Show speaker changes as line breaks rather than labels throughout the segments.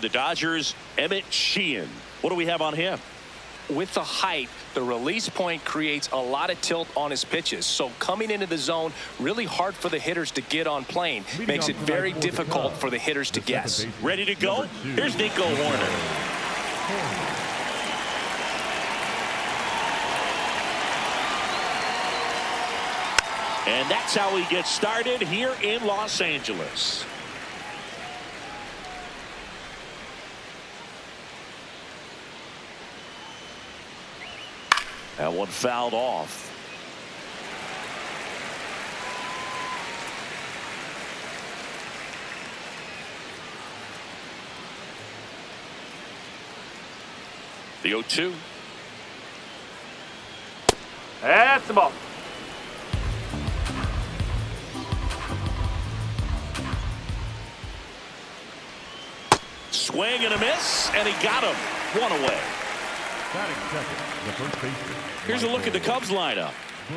the Dodgers, Emmett Sheehan. What do we have on him?
With the height, the release point creates a lot of tilt on his pitches. So coming into the zone, really hard for the hitters to get on plane. Makes it very difficult for the hitters to guess.
Ready to go? Here's Nico Horner. And that's how he gets started here in Los Angeles. That one fouled off. The 0-2.
That's the ball.
Swing and a miss, and he got him. One away. Here's a look at the Cubs lineup.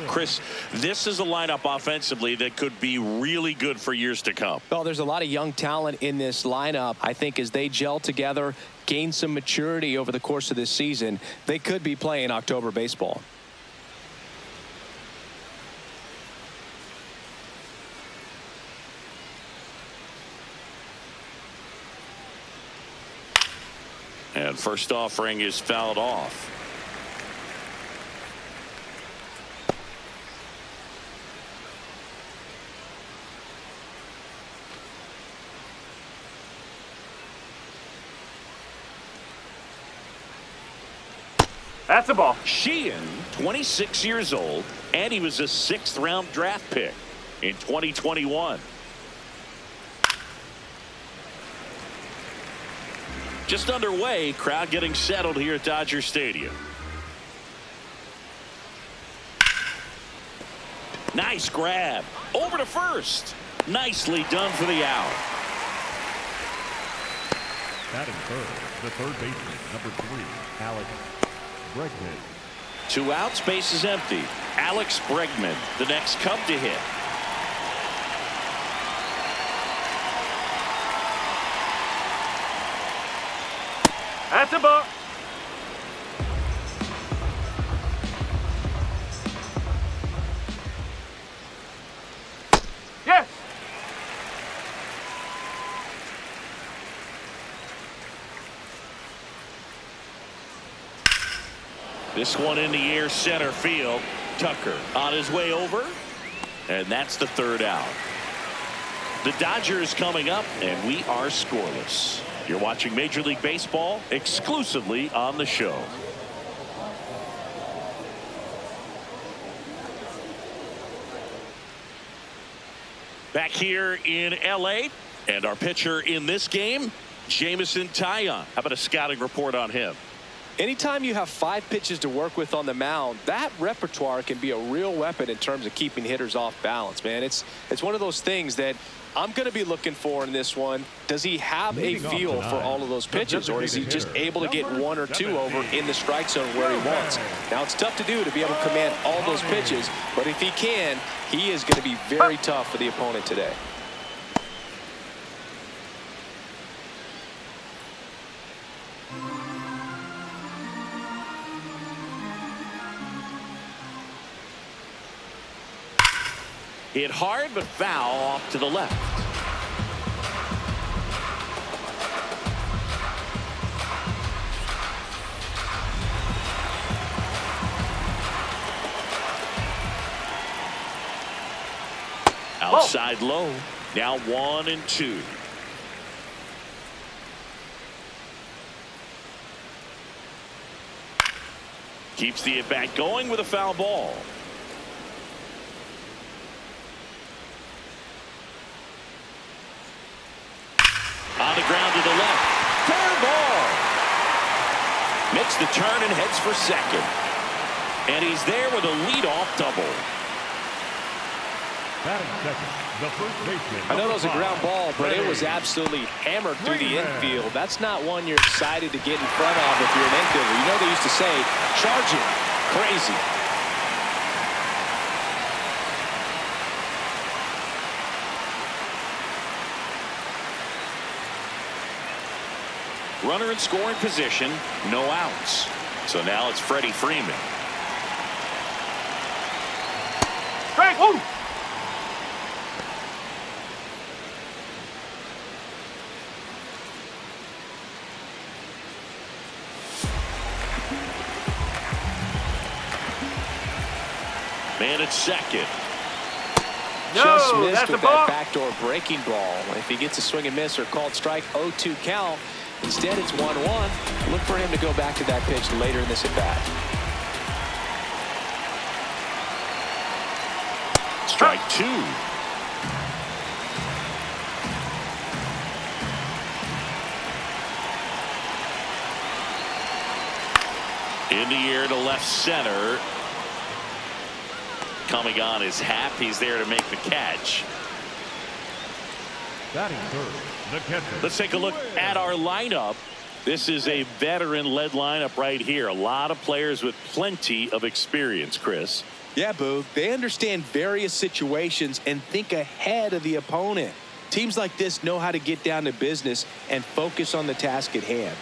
Chris, this is a lineup offensively that could be really good for years to come.
Well, there's a lot of young talent in this lineup. I think as they gel together, gain some maturity over the course of this season, they could be playing October baseball.
And first offering is fouled off.
That's a ball.
Sheehan, 26 years old, and he was a 6th-round draft pick in 2021. Just underway, crowd getting settled here at Dodger Stadium. Nice grab. Over to first. Nicely done for the out.
Batting third, the third baseman, number 3, Alex Bregman.
2 outs, base is empty. Alex Bregman, the next Cub to hit.
That's a ball. Yes.
This one in the air, center field. Tucker on his way over, and that's the 3rd out. The Dodgers coming up, and we are scoreless. You're watching Major League Baseball exclusively on the show. Back here in L.A., and our pitcher in this game, Jameson Taillon. How about a scouting report on him?
Anytime you have 5 pitches to work with on the mound, that repertoire can be a real weapon in terms of keeping hitters off balance, man. It's one of those things that I'm going to be looking for in this one. Does he have a feel for all of those pitches, or is he just able to get 1 or 2 over in the strike zone where he wants? Now, it's tough to do to be able to command all those pitches, but if he can, he is going to be very tough for the opponent today.
Hit hard, but foul off to the left. Outside low. Now 1-2. Keeps the at-bat going with a foul ball. On the ground to the left. Fair ball. Makes the turn and heads for second. And he's there with a leadoff double.
Batting second, the first baseman.
I know that was a ground ball, but it was absolutely hammered through the infield. That's not one you're excited to get in front of if you're an infielder. You know they used to say, charge it. Crazy.
Runner in scoring position, no outs. So now it's Freddie Freeman.
Strike. Woo!
Man at second.
Just
No,
missed
that's a
with
ball.
that backdoor breaking ball. If he gets a swing and miss or called strike, 0-2 count. Instead, it's 1-1. Look for him to go back to that pitch later in this at bat.
Strike two. In the air to left center. Coming on is Happ. He's there to make the catch.
Batting third, the catcher.
Let's take a look at our lineup. This is a veteran-led lineup right here. A lot of players with plenty of experience, Chris.
Yeah, Boo. They understand various situations and think ahead of the opponent. Teams like this know how to get down to business and focus on the task at hand.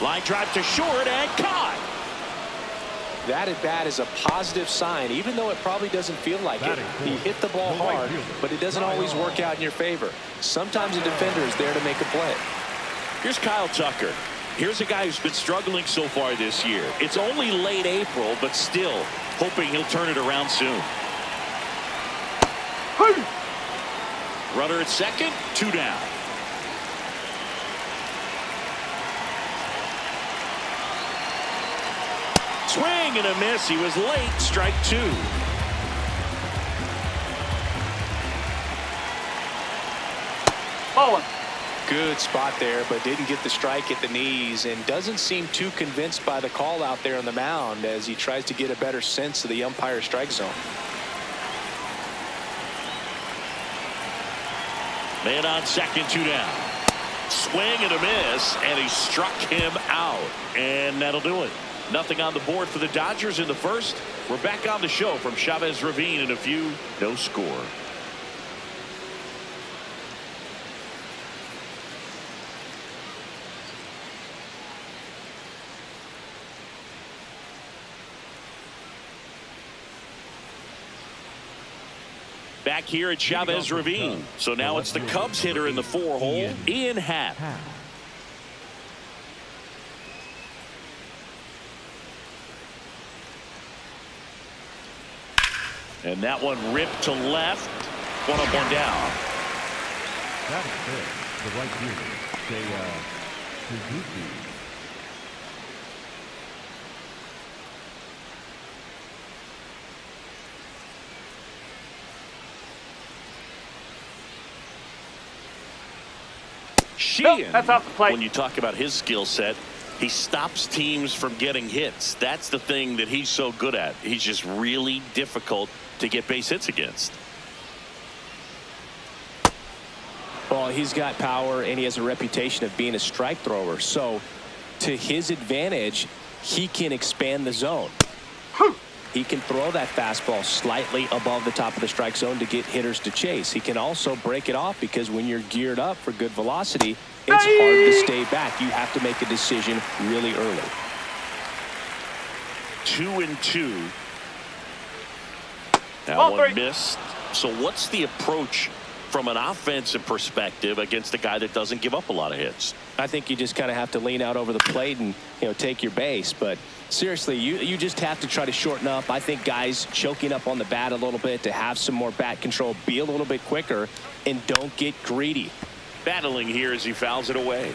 Line drive to short and caught.
That at bat is a positive sign, even though it probably doesn't feel like it. He hit the ball hard, but it doesn't always work out in your favor. Sometimes a defender is there to make a play.
Here's Kyle Tucker. Here's a guy who's been struggling so far this year. It's only late April, but still hoping he'll turn it around soon. Runner at second, 2 down. Swing and a miss. He was late. Strike two.
Ball one.
Good spot there, but didn't get the strike at the knees and doesn't seem too convinced by the call out there on the mound as he tries to get a better sense of the umpire's strike zone.
Man on second, 2 down. Swing and a miss, and he struck him out. And that'll do it. Nothing on the board for the Dodgers in the first. We're back on the show from Chavez Ravine in a few. No score. Back here at Chavez Ravine. So now it's the Cubs hitter in the 4-hole, Ian Happ. And that one ripped to left. 1 up, 1 down.
That is good. The right fielder, Suzuki.
Sheehan,
that's off the plate.
when you talk about his skill set, he stops teams from getting hits. That's the thing that he's so good at. He's just really difficult to get base hits against.
Well, he's got power and he has a reputation of being a strike thrower. So to his advantage, he can expand the zone. He can throw that fastball slightly above the top of the strike zone to get hitters to chase. He can also break it off because when you're geared up for good velocity, it's hard to stay back. You have to make a decision really early.
2-2. That
Ball
one
three.
missed. So what's the approach from an offensive perspective against a guy that doesn't give up a lot of hits?
I think you just kind of have to lean out over the plate and, take your base. But seriously, you just have to try to shorten up. I think guys choking up on the bat a little bit to have some more bat control, be a little bit quicker, and don't get greedy.
Battling here as he fouls it away.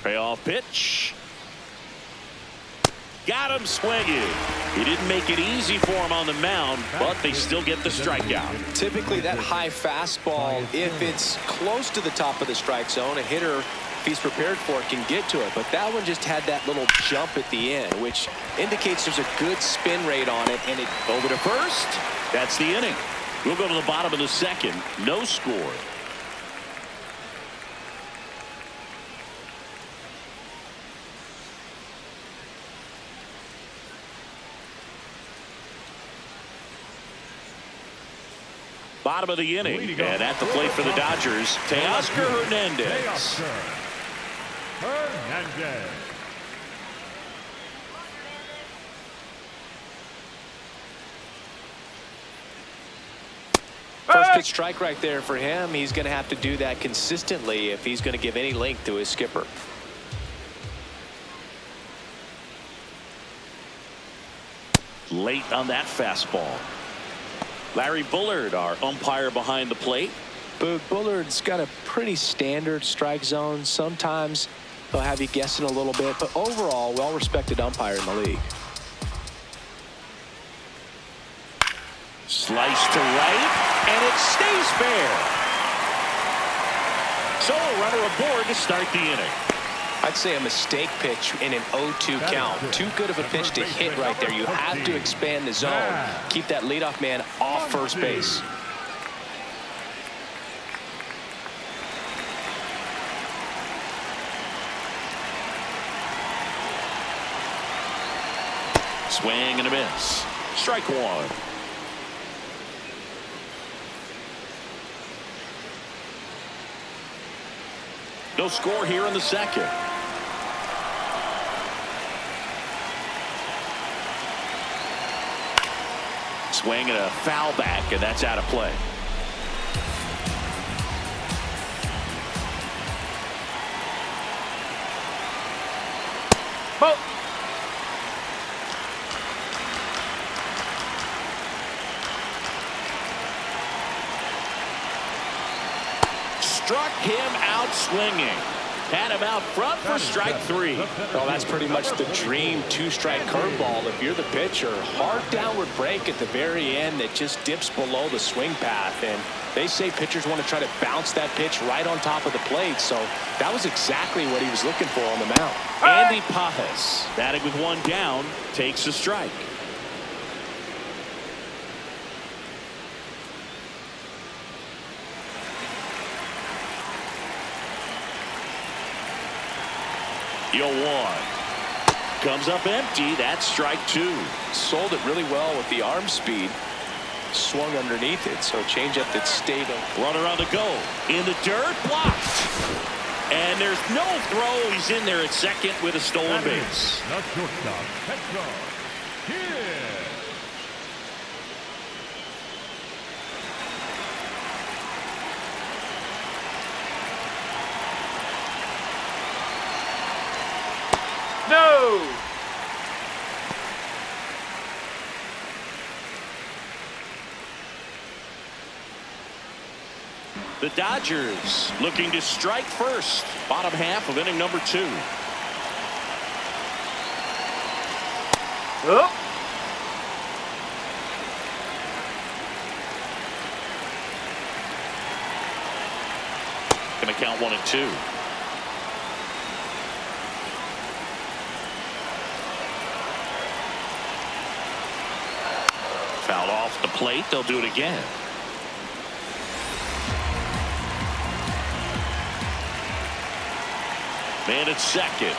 Payoff pitch. Got him swinging. He didn't make it easy for him on the mound, but they still get the strikeout.
Typically that high fastball, if it's close to the top of the strike zone, a hitter, if he's prepared for it, can get to it. But that one just had that little jump at the end, which indicates there's a good spin rate on it. And it
Over to first. That's the inning. We'll go to the bottom of the second. No score. Bottom of the inning, and at the plate for the Dodgers, Teoscar Hernandez.
Teoscar Hernandez.
First pitch strike right there for him. He's going to have to do that consistently if he's going to give any length to his skipper.
Late on that fastball. Larry Bullard, our umpire behind the plate.
Bullard's got a pretty standard strike zone. Sometimes he'll have you guessing a little bit, but overall, well-respected umpire in the league.
Slice to right, and it stays fair. So a runner aboard to start the inning.
I'd say a mistake pitch in an 0-2 count. Too good of a pitch to hit right there. You have to expand the zone. Keep that leadoff man off first base.
Swing and a miss. Strike one. No score here in the second. Swing and a foul back, and that's out of play.
Ball.
Struck him out swinging. Had him out front for strike three.
Well, that's pretty much the dream two-strike curveball. If you're the pitcher, hard downward break at the very end that just dips below the swing path. And they say pitchers want to try to bounce that pitch right on top of the plate. So that was exactly what he was looking for on the mound.
Andy Pajas, batting with one down, takes a strike. The 0-1 comes up empty. That's strike two.
Sold it really well with the arm speed. Swung underneath it, so changeup that stayed up.
Runner on the go. In the dirt, blocked. And there's no throw. He's in there at second with a stolen base.
The shortstop, Pedro.
No.
The Dodgers looking to strike first. Bottom half of inning number two.
Oh.
Going to count 1-2. Foul off the plate. They'll do it again. Man at second.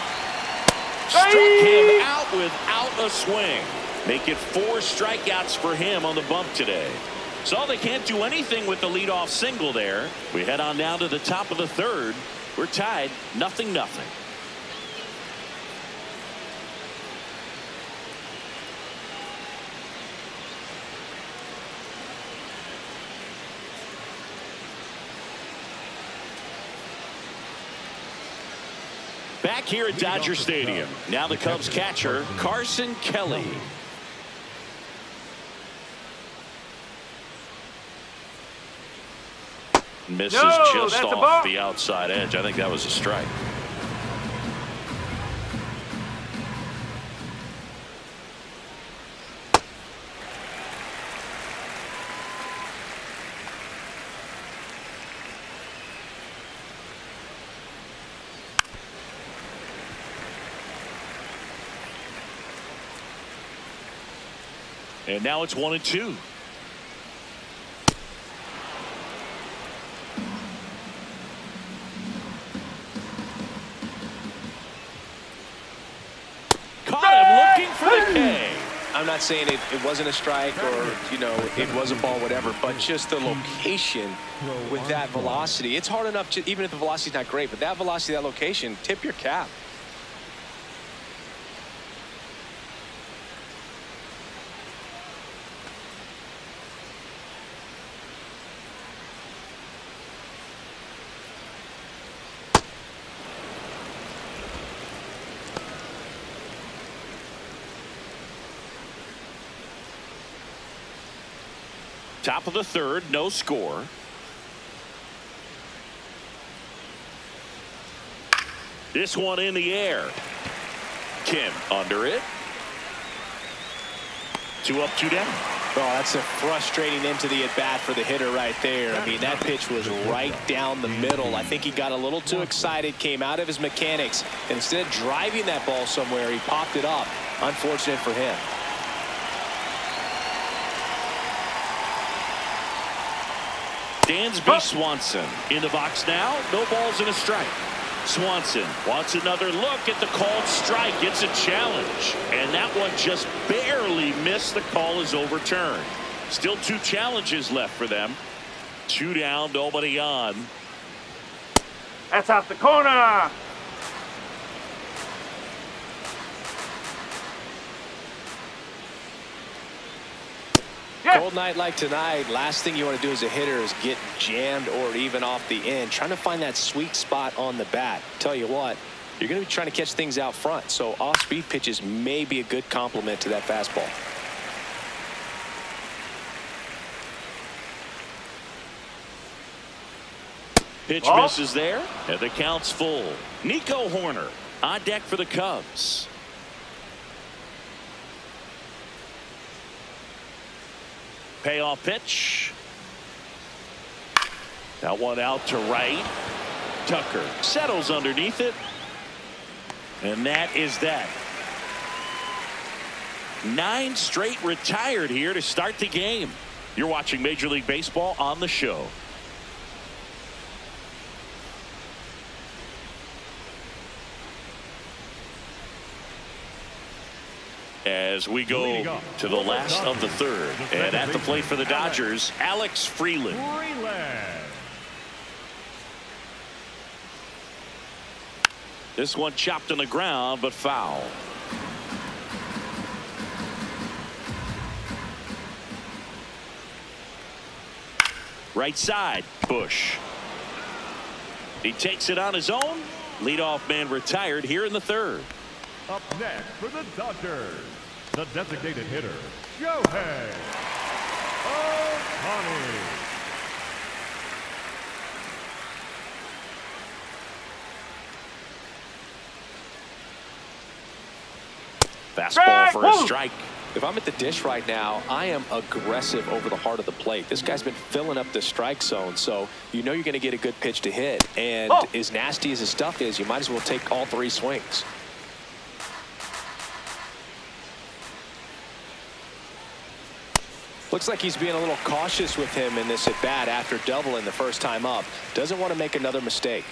Struck him out without a swing. Make it 4 strikeouts for him on the bump today. So they can't do anything with the leadoff single there. We head on down to the top of the third. We're tied 0-0. Back here at Dodger Stadium. Now the Cubs catcher, Carson Kelly. Misses just off the outside edge. I think that was a strike. And now it's 1-2. Caught him looking for the K.
I'm not saying it wasn't a strike or, you know, it was a ball, whatever, but just the location with that velocity. It's hard enough to, even if the velocity's not great, but that velocity, that location, tip your cap.
Top of the third, no score. This one in the air. Kim under it. 2 up, 2 down.
Oh, that's a frustrating end to the at-bat for the hitter right there. I mean, that pitch was right down the middle. I think he got a little too excited, came out of his mechanics, and instead of driving that ball somewhere, he popped it up. Unfortunate for him.
Dansby Swanson in the box now. No balls and a strike. Swanson wants another look at the called strike. It's a challenge. And that one just barely missed. The call is overturned. Still 2 challenges left for them. 2 down, nobody on.
That's out the corner.
Cold night like tonight, last thing you want to do as a hitter is get jammed or even off the end. Trying to find that sweet spot on the bat. Tell you what, you're going to be trying to catch things out front, so off-speed pitches may be a good complement to that fastball.
Pitch misses there, and the count's full. Nico Horner on deck for the Cubs. Payoff pitch. That one out to right. Tucker settles underneath it. And that is that. 9 straight retired here to start the game. You're watching Major League Baseball on the show. As we go to the last of the third, and at the plate for the Dodgers, Alex Freeland. This one chopped on the ground, but foul. Right side, Bush. He takes it on his own. Leadoff man retired here in the third.
Up next for the Dodgers, the designated hitter, Shohei Ohtani.
Fastball for a strike.
If I'm at the dish right now, I am aggressive over the heart of the plate. This guy's been filling up the strike zone, so you know you're going to get a good pitch to hit. And as nasty as his stuff is, you might as well take all 3 swings. Looks like he's being a little cautious with him in this at bat after doubling the first time up. Doesn't want to make another mistake.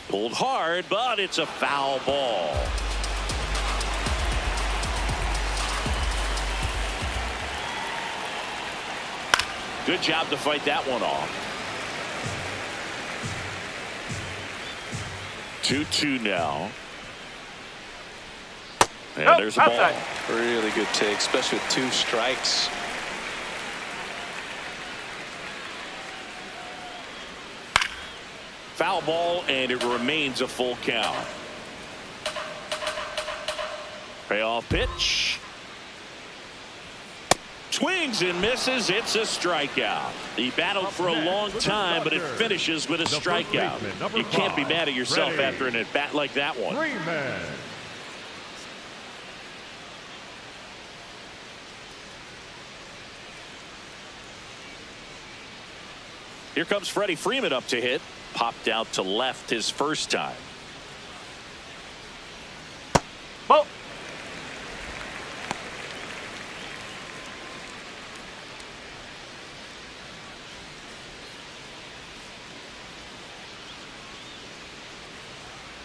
Pulled hard, but it's a foul ball. Good job to fight that one off. 2-2 now. And there's a ball.
Outside.
Really good take, especially with 2 strikes.
Foul ball, and it remains a full count. Payoff pitch. Swings and misses. It's a strikeout. He battled for a long time, but it finishes with a strikeout. You can't be mad at yourself after an at-bat like that one. Here comes Freddie Freeman up to hit. Popped out to left his first time.
Ball.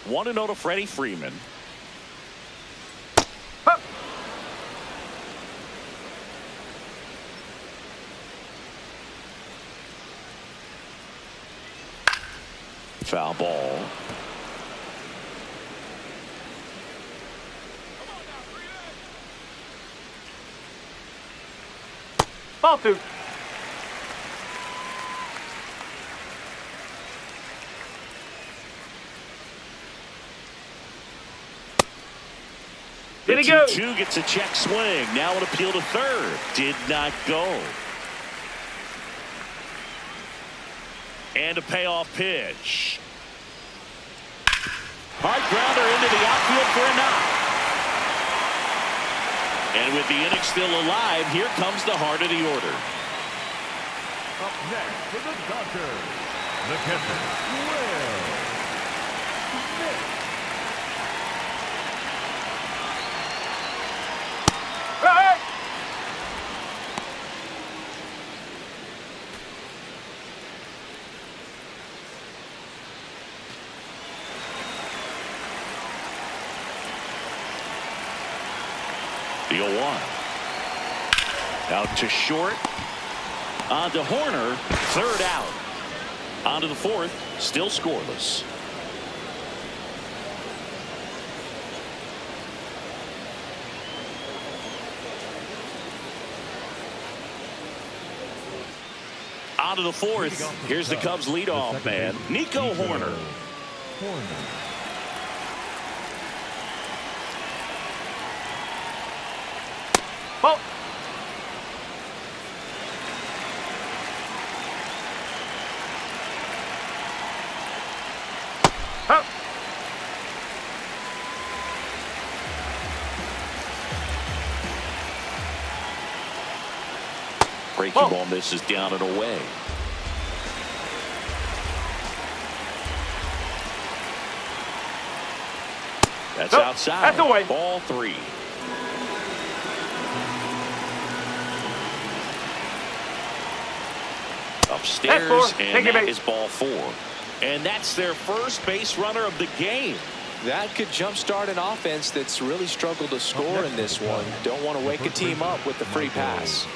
1-0 to Freddie Freeman.
Hup.
Foul ball.
Ball 2. Did he go?
2-2 gets a check swing. Now an appeal to third. Did not go. And a payoff pitch. Hard grounder into the outfield for a knock. And with the inning still alive, here comes the heart of the order.
Up next for the Dodgers, the catcher, Will Smith.
Hey!
The 0-1. Out to short. On to Horner. Third out. On to the fourth. Still scoreless. On to the fourth. Here's the Cubs leadoff man, Nico Horner.
Ball. Hup.
Breaking
Ball.
ball misses down and away. That's
Nope,
outside.
that's away.
Ball 3. Upstairs,
That's 4.
and
Take it
that
back.
is ball 4. And that's their first base runner of the game.
That could jumpstart an offense that's really struggled to score in this one. Don't want to wake a team up with the free pass.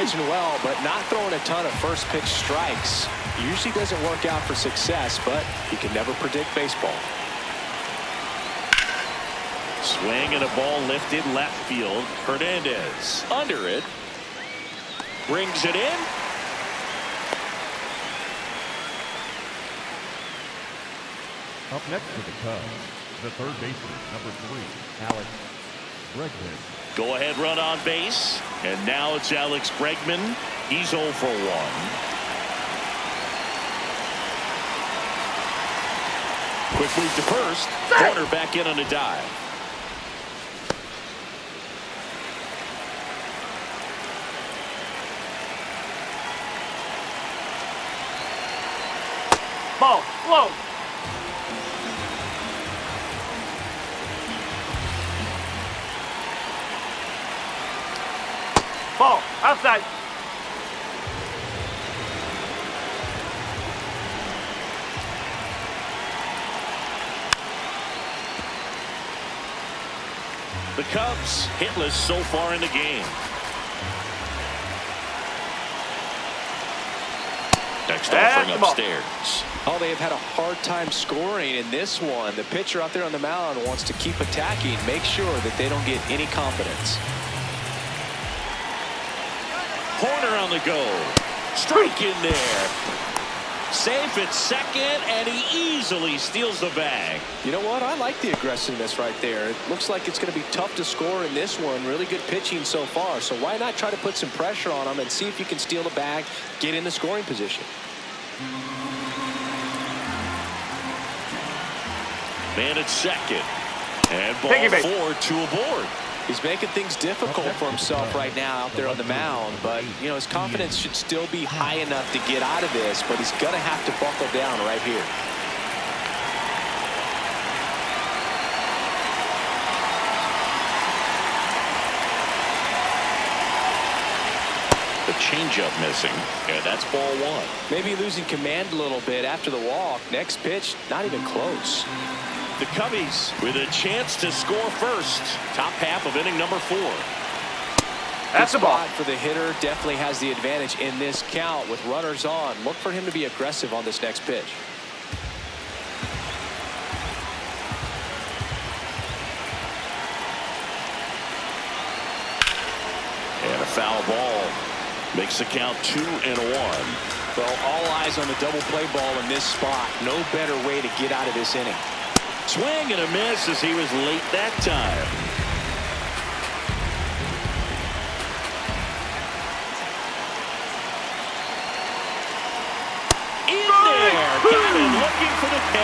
He's pitching well, but not throwing a ton of first pitch strikes. Usually doesn't work out for success, but you can never predict baseball.
Swing and a ball lifted left field. Hernandez under it. Brings it in.
Up next for the Cubs, the third baseman, number 3, Alex Bregman.
Go ahead run on base. And now it's Alex Bregman. He's 0 for 1. Quick move to first. Corner back in on a dive.
Ball. Low. Ball. Outside.
The Cubs hitless so far in the game. Next offering upstairs.
Oh, they have had a hard time scoring in this one. The pitcher out there on the mound wants to keep attacking, make sure that they don't get any confidence.
Horner on the go. Strike in there. Safe at second, and he easily steals the bag.
You know what? I like the aggressiveness right there. It looks like it's going to be tough to score in this one. Really good pitching so far. So why not try to put some pressure on them and see if you can steal the bag, get in the scoring position.
Man at second. And ball 4, 2 aboard.
He's making things difficult for himself right now out there on the mound, but you know his confidence should still be high enough to get out of this, but he's gonna have to buckle down right here.
changeup missing, and that's ball one.
Maybe losing command a little bit after the walk. Next pitch, not even close.
The Cubbies with a chance to score first. Top half of inning number 4.
That's a ball.
Spot for the hitter. Definitely has the advantage in this count with runners on. Look for him to be aggressive on this next pitch.
And a foul ball makes the count 2-1.
Well, all eyes on the double play ball in this spot. No better way to get out of this inning.
Swing and a miss as he was late that time. In there, got him looking for the K.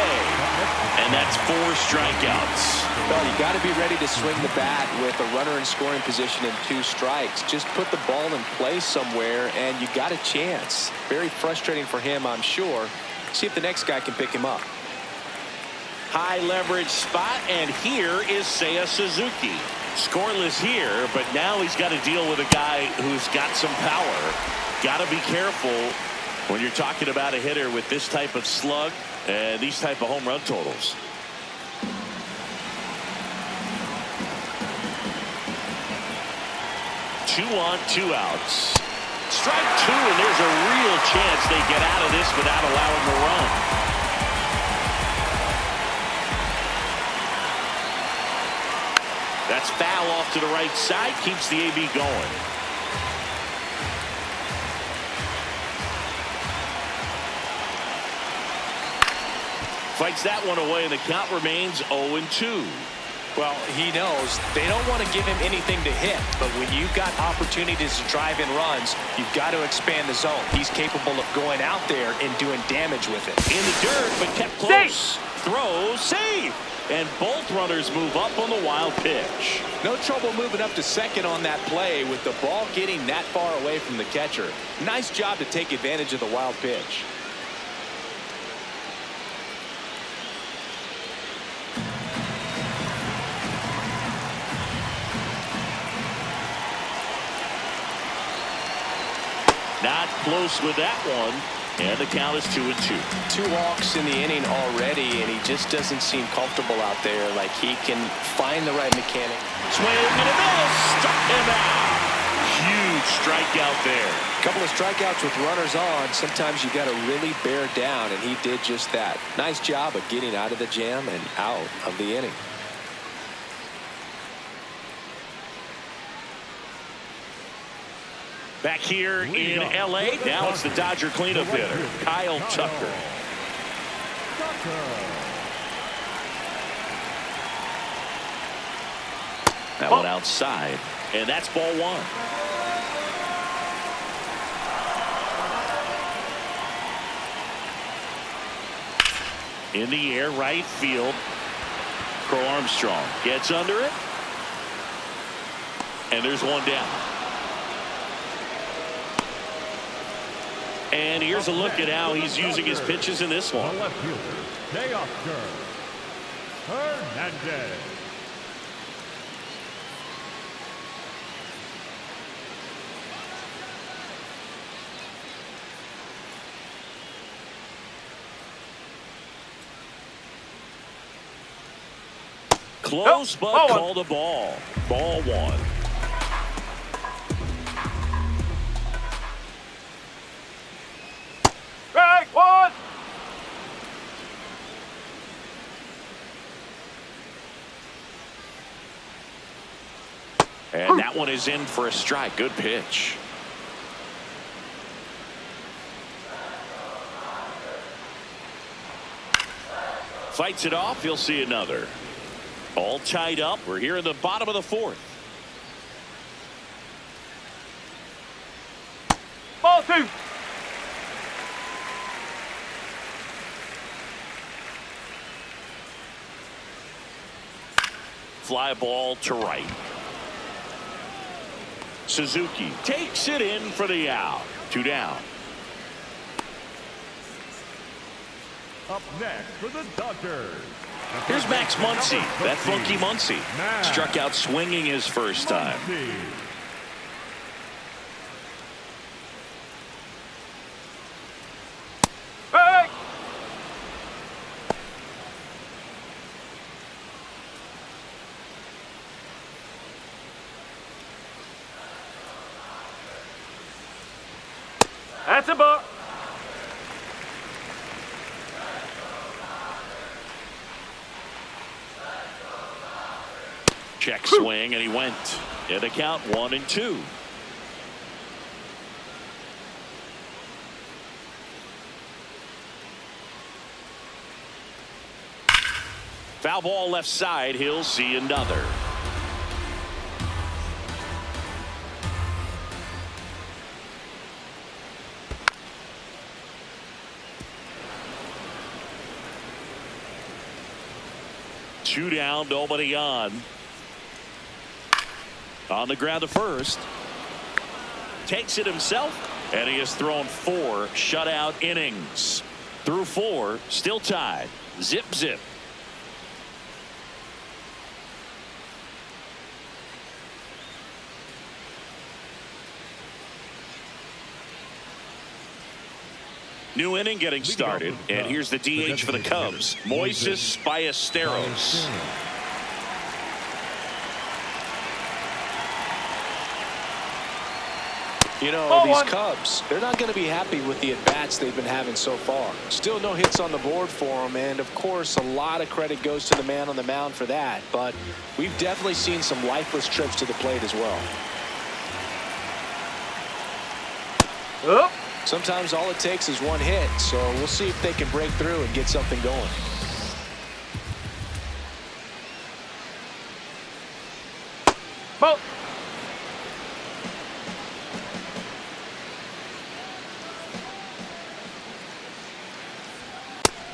And that's 4 strikeouts.
Well, you got to be ready to swing the bat with a runner in scoring position and 2 strikes. Just put the ball in place somewhere, and you got a chance. Very frustrating for him, I'm sure. See if the next guy can pick him up.
High leverage spot, and here is Seiya Suzuki. Scoreless here, but now he's got to deal with a guy who's got some power. Got to be careful when you're talking about a hitter with this type of slug and these type of home run totals. Two on, 2 outs. Strike 2, and there's a real chance they get out of this without allowing a run. That's foul off to the right side, keeps the AB going. Fights that one away, and the count remains 0-2.
Well, he knows they don't want to give him anything to hit, but when you've got opportunities to drive in runs, you've got to expand the zone. He's capable of going out there and doing damage with it.
In the dirt, but kept close. Throws, save. And both runners move up on the wild pitch.
No trouble moving up to second on that play with the ball getting that far away from the catcher. Nice job to take advantage of the wild pitch.
Not close with that one. And the count is 2-2.
2 walks in the inning already, and he just doesn't seem comfortable out there. Like he can find the right mechanic.
Swing and a miss. Struck him out. Huge strikeout there.
A couple of strikeouts with runners on. Sometimes you got to really bear down, and he did just that. Nice job of getting out of the jam and out of the inning.
Back here in L.A., now it's the Dodger cleanup hitter, Kyle Tucker. That one outside, and that's ball 1. In the air, right field. Crow Armstrong gets under it, and there's one down. And here's a look at how he's using his pitches in this one.
The left fielder, Teoscar Hernandez.
Close, but called a ball. Ball 1.
Strike 1.
And that one is in for a strike. Good pitch. Fights it off. He'll see another. All tied up. We're here in the bottom of the 4th.
Ball 2.
Fly ball to right. Suzuki takes it in for the out. 2 down.
Up next for the Dodgers.
Here's Max Muncy. That funky Muncy. Struck out swinging his first time.
That's a ball.
Check swing, and he went. In the count 1-2. Foul ball left side. He'll see another. Two down, nobody on. On the ground to first. Takes it himself, and he has thrown 4 shutout innings. Through 4, still tied. Zip, zip. New inning getting started, and here's the DH for the Cubs, Moises Ballesteros.
You know, these Cubs, they're not going to be happy with the at-bats they've been having so far. Still no hits on the board for them, and of course, a lot of credit goes to the man on the mound for that. But we've definitely seen some lifeless trips to the plate as well.
Oh.
Sometimes all it takes is one hit, so we'll see if they can break through and get something going.
Ball.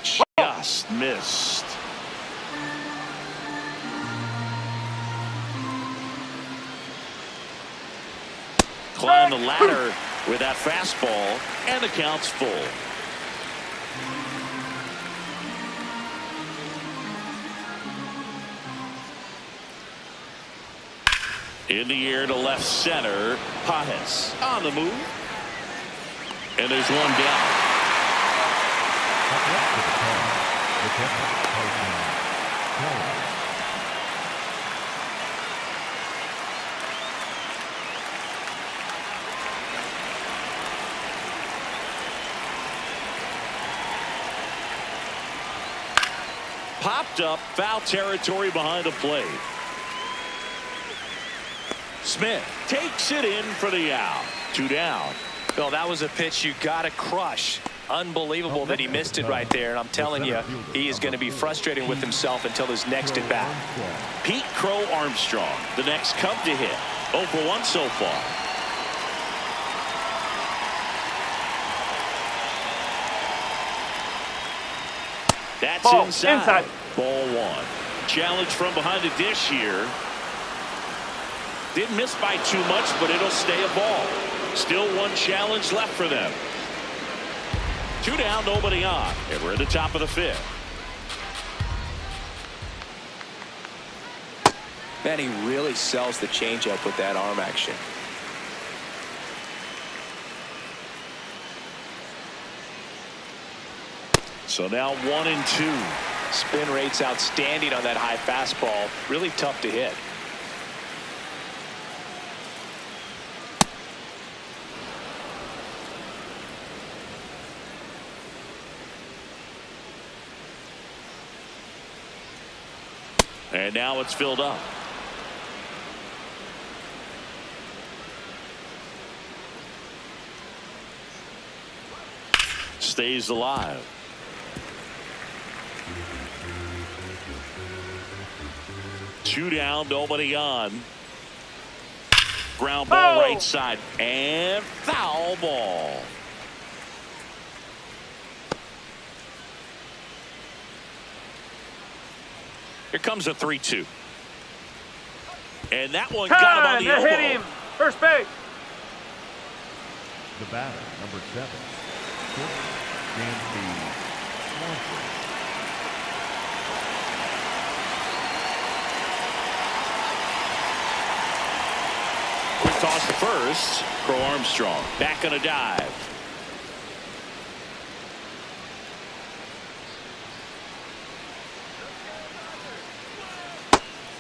Just missed. Climb the ladder with that fastball, and the count's full. In the air to left center, Pajes on the move, and there's one down. Popped up, foul territory behind the plate. Smith takes it in for the out. 2 down.
Bill, that was a pitch you got to crush. Unbelievable that he missed it right there, and I'm telling you, he is going to be frustrating with himself until his next at bat.
Pete Crow Armstrong, the next Cub to hit. 0 for 1 so far. That's
Ball,
inside.
inside.
Ball 1. Challenge from behind the dish here. Didn't miss by too much, but it'll stay a ball. Still one challenge left for them. 2 down, nobody on, and we're at the top of the 5th.
Man, he really sells the changeup with that arm action.
So now 1-2.
Spin rate's outstanding on that high fastball. Really tough to hit.
And now it's filled up. Stays alive. Two down, nobody on. Ground ball right side, and foul ball. Here comes a 3-2. And that one got him on the elbow.
Hit him. First base.
The batter, number 7, James Swanson.
Quick toss to first. Crow Armstrong back on a dive.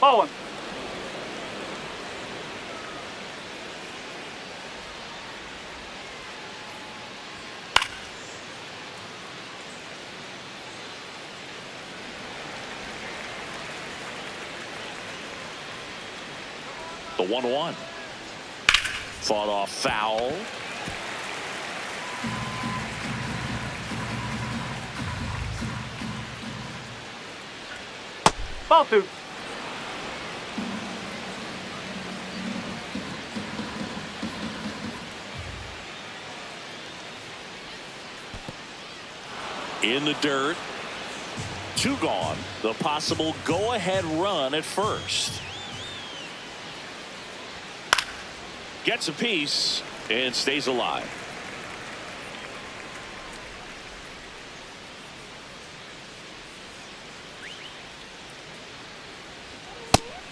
Ball 1.
The 1-1. Fought off foul.
Ball 2.
In the dirt. 2 gone. The possible go-ahead run at first. Gets a piece and stays alive.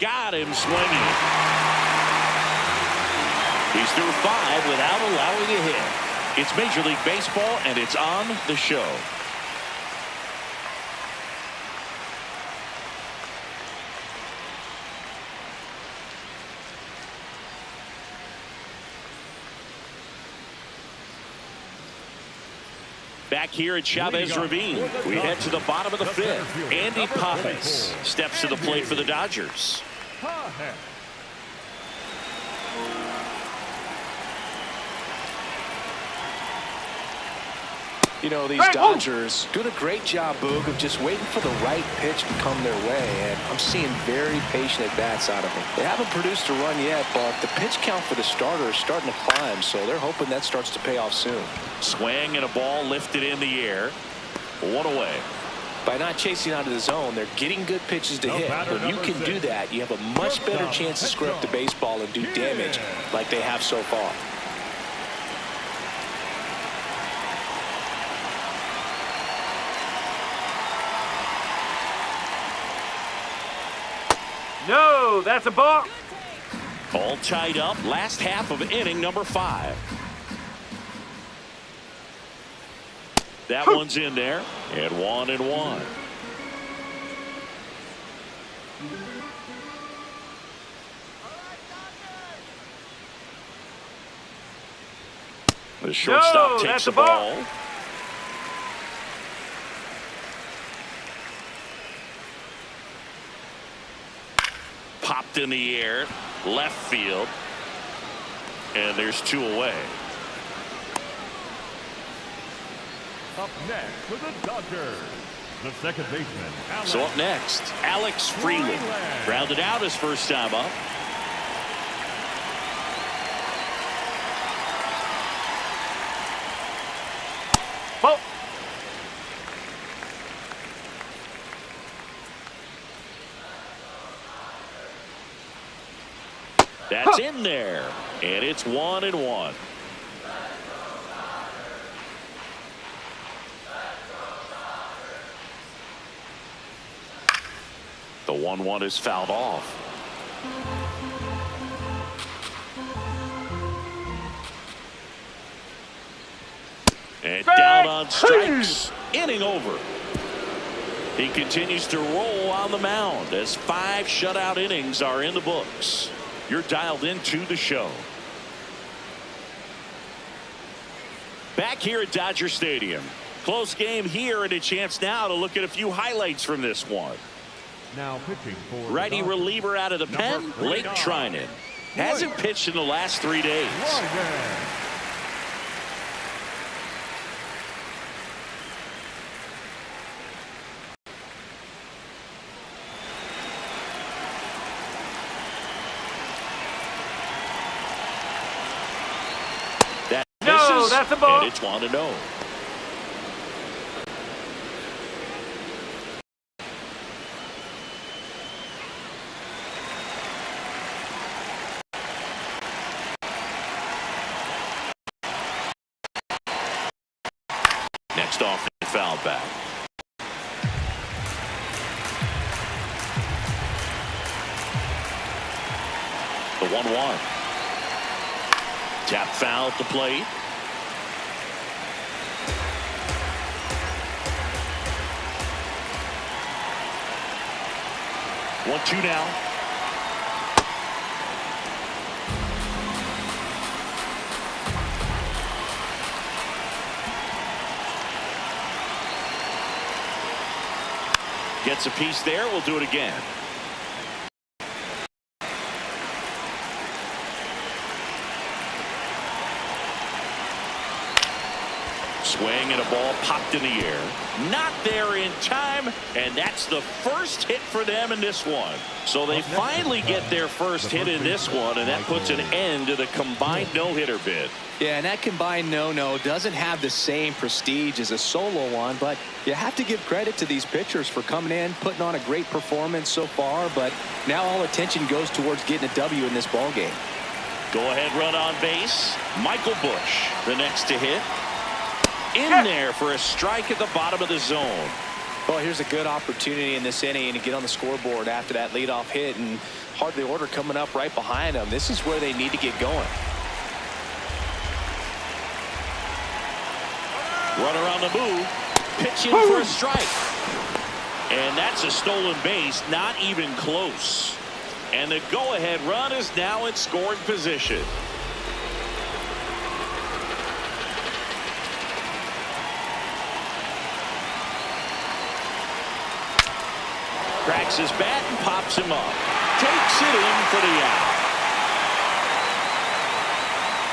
Got him swinging. He's through 5 without allowing a hit. It's Major League Baseball, and it's on the show. Back here at Chavez Ravine, we head to the bottom of the 5th. Andy Pappas steps to the plate for the Dodgers.
You know, these Dodgers doing a great job, Boog, of just waiting for the right pitch to come their way, and I'm seeing very patient at-bats out of them. They haven't produced a run yet, but the pitch count for the starter is starting to climb, so they're hoping that starts to pay off soon.
Swing and a ball lifted in the air. 1 away.
By not chasing out of the zone, they're getting good pitches to hit. When you can do that, you have a much better chance to screw up the baseball and do damage like they have so far.
No, that's a ball.
All tied up. Last half of inning number 5. That one's in there. And 1-1. The shortstop takes the ball. Popped in the air, left field, and there's 2 away.
Up next for the Dodgers, the second baseman.
So up next, Alex Freeland. Grounded out his first time up.
Ball.
That's in there, and it's 1-1. The 1-1 is fouled off. And down on strikes. Inning over. He continues to roll on the mound as 5 shutout innings are in the books. You're dialed into the show. Back here at Dodger Stadium. Close game here, and a chance now to look at a few highlights from this one.
Now pitching for
Righty reliever out of the pen, Blake Trinan. Hasn't pitched in the last 3 days. That misses,
that's a ball.
and it's 1-0. Next off and foul back. The 1-1. Tap foul at the plate. One-two now. Gets a piece there. We'll do it again. Swing and a ball popped in the air. Not there in time, and that's the first hit for them in this one. So they finally get their first hit in this one, and that puts an end to the combined no-hitter bid.
Yeah, and that combined no-no doesn't have the same prestige as a solo one, but you have to give credit to these pitchers for coming in, putting on a great performance so far, but now all attention goes towards getting a W in this ball game.
Go-ahead run on base. Michael Busch, the next to hit. In there for a strike at the bottom of the zone.
Well, here's a good opportunity in this inning to get on the scoreboard after that leadoff hit, and hardly order coming up right behind them. This is where they need to get going.
Runner on the move. Pitch in for a strike. And that's a stolen base, not even close. And the go-ahead run is now in scoring position. Cracks his bat and pops him up. Takes it in for the out.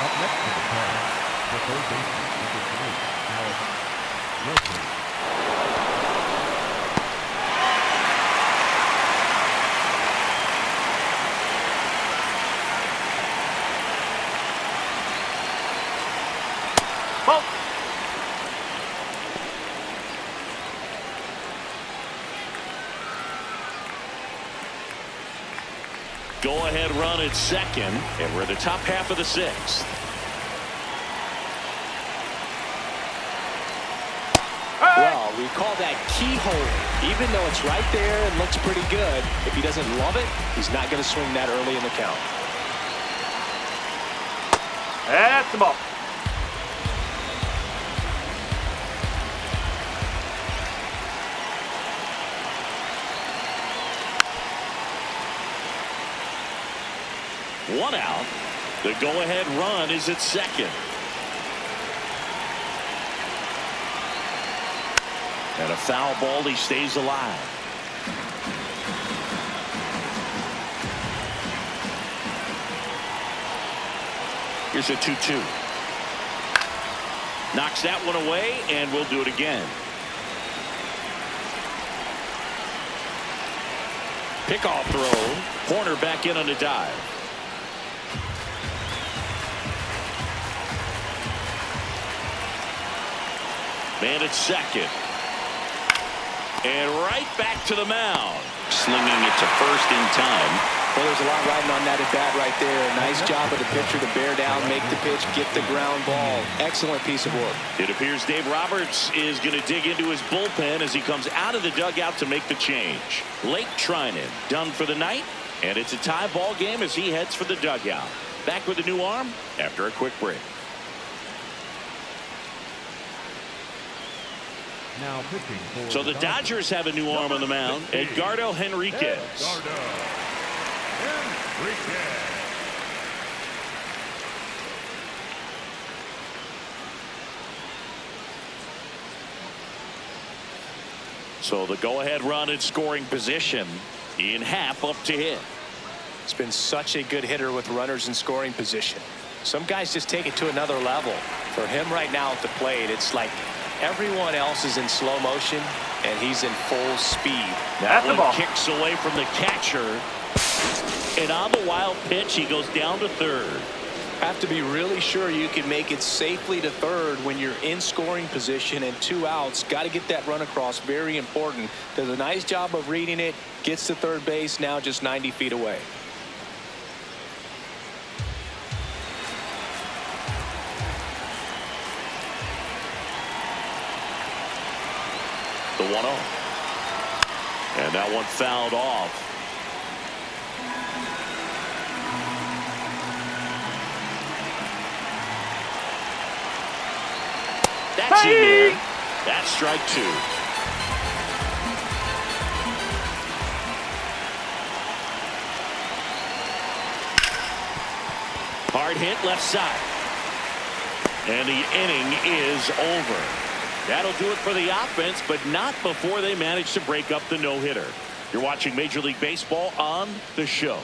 Up next to the Cubs, the third baseman, number 3, Alex.
Ball.
Go-ahead run at second, and we're in the top half of the sixth.
Well, we call that keyhole. Even though it's right there and looks pretty good, if he doesn't love it, he's not going to swing that early in the count.
That's the ball.
One out. The go-ahead run is at second. And a foul ball. He stays alive. Here's a 2-2. Knocks that one away, and we'll do it again. Pickoff throw. Corner back in on the dive. Man at second. And right back to the mound. Slinging it to first in time.
Well, there's a lot riding on that at bat right there. Nice job of the pitcher to bear down, make the pitch, get the ground ball. Excellent piece of work.
It appears Dave Roberts is going to dig into his bullpen as he comes out of the dugout to make the change. Lake Trinan done for the night, and it's a tie ball game as he heads for the dugout. Back with a new arm after a quick break.
Now pitching for
So the Dodgers have a new arm on the mound, Edgardo Henriquez.
Edgardo Henriquez.
So the go-ahead run in scoring position. Ian Happ up to hit.
It's been such a good hitter with runners in scoring position. Some guys just take it to another level. For him right now at the plate, it's like everyone else is in slow motion, and he's in full speed.
That
the
one
ball.
kicks away from the catcher. And on the wild pitch, he goes down to third.
Have to be really sure you can make it safely to third when you're in scoring position and 2 outs. Got to get that run across. Very important. Does a nice job of reading it. Gets to third base, now just 90 feet away.
The 1-0. And that one fouled off. That's in there. That's strike 2. Hard hit left side. And the inning is over. That'll do it for the offense, but not before they manage to break up the no-hitter. You're watching Major League Baseball on The Show.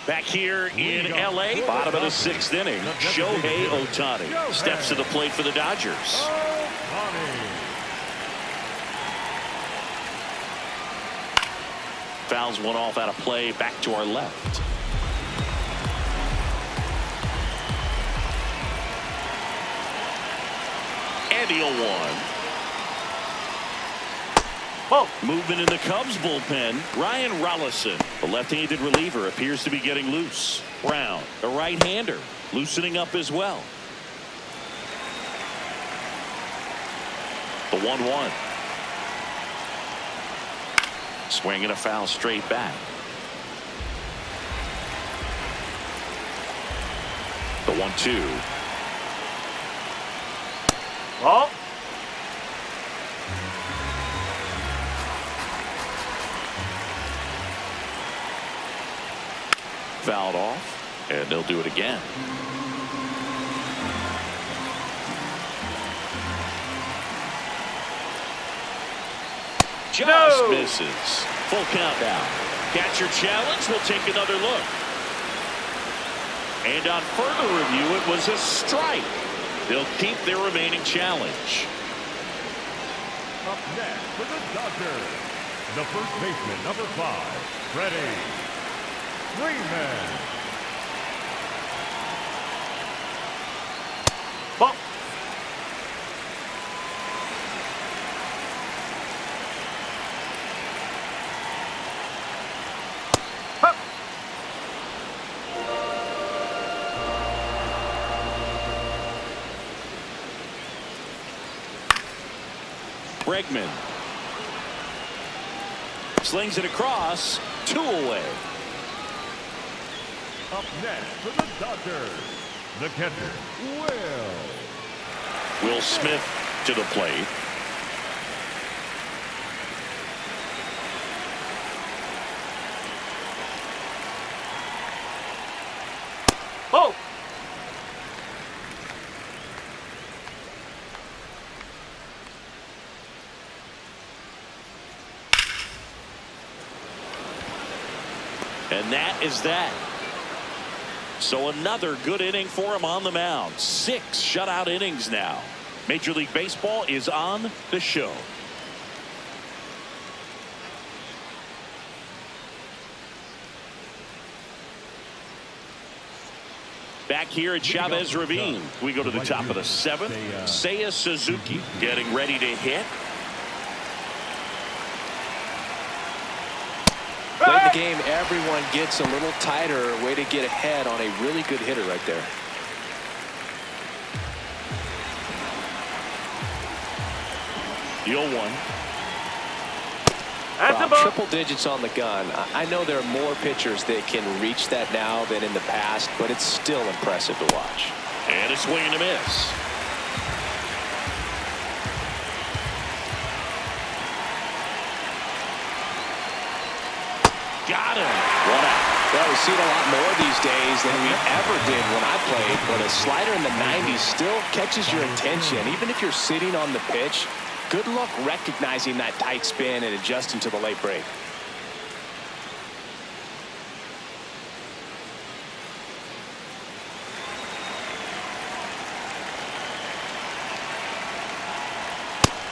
Back here in L.A., bottom of the 6th inning, Shohei Ohtani steps to the plate for the Dodgers. Fouls one off out of play, back to our left. And the 0-1.
Ball.
Movement in the Cubs bullpen. Ryan Rollison, the left-handed reliever, appears to be getting loose. Brown, a right-hander, loosening up as well. The 1-1. Swing and a foul straight back. The 1-2.
Ball.
Fouled off, and they'll do it again. Just misses. Full count now. Catcher challenge. We'll take another look. And on further review, it was a strike. They'll keep their remaining challenge.
Up next for the Dodgers, the first baseman, number 5, Freddie Freeman.
Ball.
Bregman slings it across, 2 away.
Up next for the Dodgers, the catcher,
Will Smith to the plate.
Ball.
And that is that. So another good inning for him on the mound. 6 shutout innings now. Major League Baseball is on the show. Back here at Chavez Ravine, we go to the top of the 7th. Seiya Suzuki getting ready to hit.
Late in the game, everyone gets a little tighter. Way to get ahead on a really good hitter right there.
The 0-1.
That's a
Wow,
ball.
triple digits on the gun. I know there are more pitchers that can reach that now than in the past, but it's still impressive to watch.
And a swing and a miss. Got him. 1 out.
Well, we see it a lot more these days than we ever did when I played, but a slider in the 90s still catches your attention. Even if you're sitting on the pitch, good luck recognizing that tight spin and adjusting to the late break.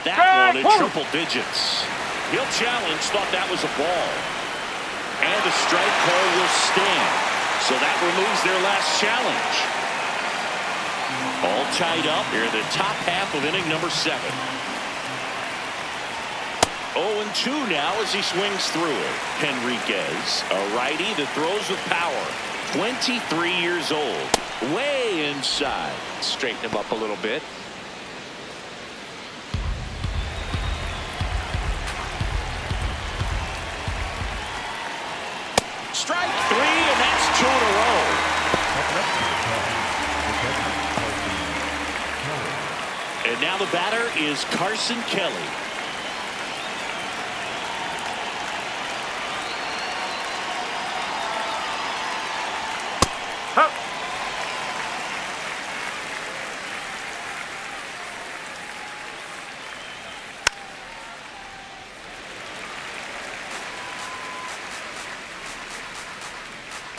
That one in triple digits. He'll challenge, thought that was a ball. And the strike call will stand. So that removes their last challenge. All tied up here in the top half of inning number 7. 0-2 now as he swings through it. Henriquez, a righty that throws with power. 23 years old. Way inside.
Straighten him up a little bit.
Strike 3, and that's 2 in a row. And now the batter is Carson Kelly.
Huh.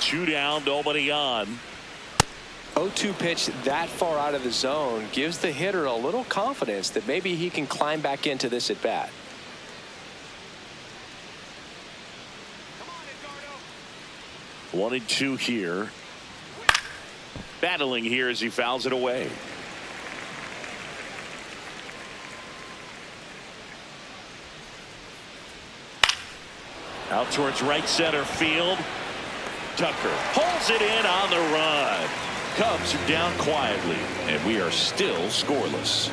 2 down, nobody on.
0-2 pitch that far out of the zone gives the hitter a little confidence that maybe he can climb back into this at bat.
1-2 here. Battling here as he fouls it away. Out towards right center field. Tucker pulls it in on the run. Cubs are down quietly, and we are still scoreless.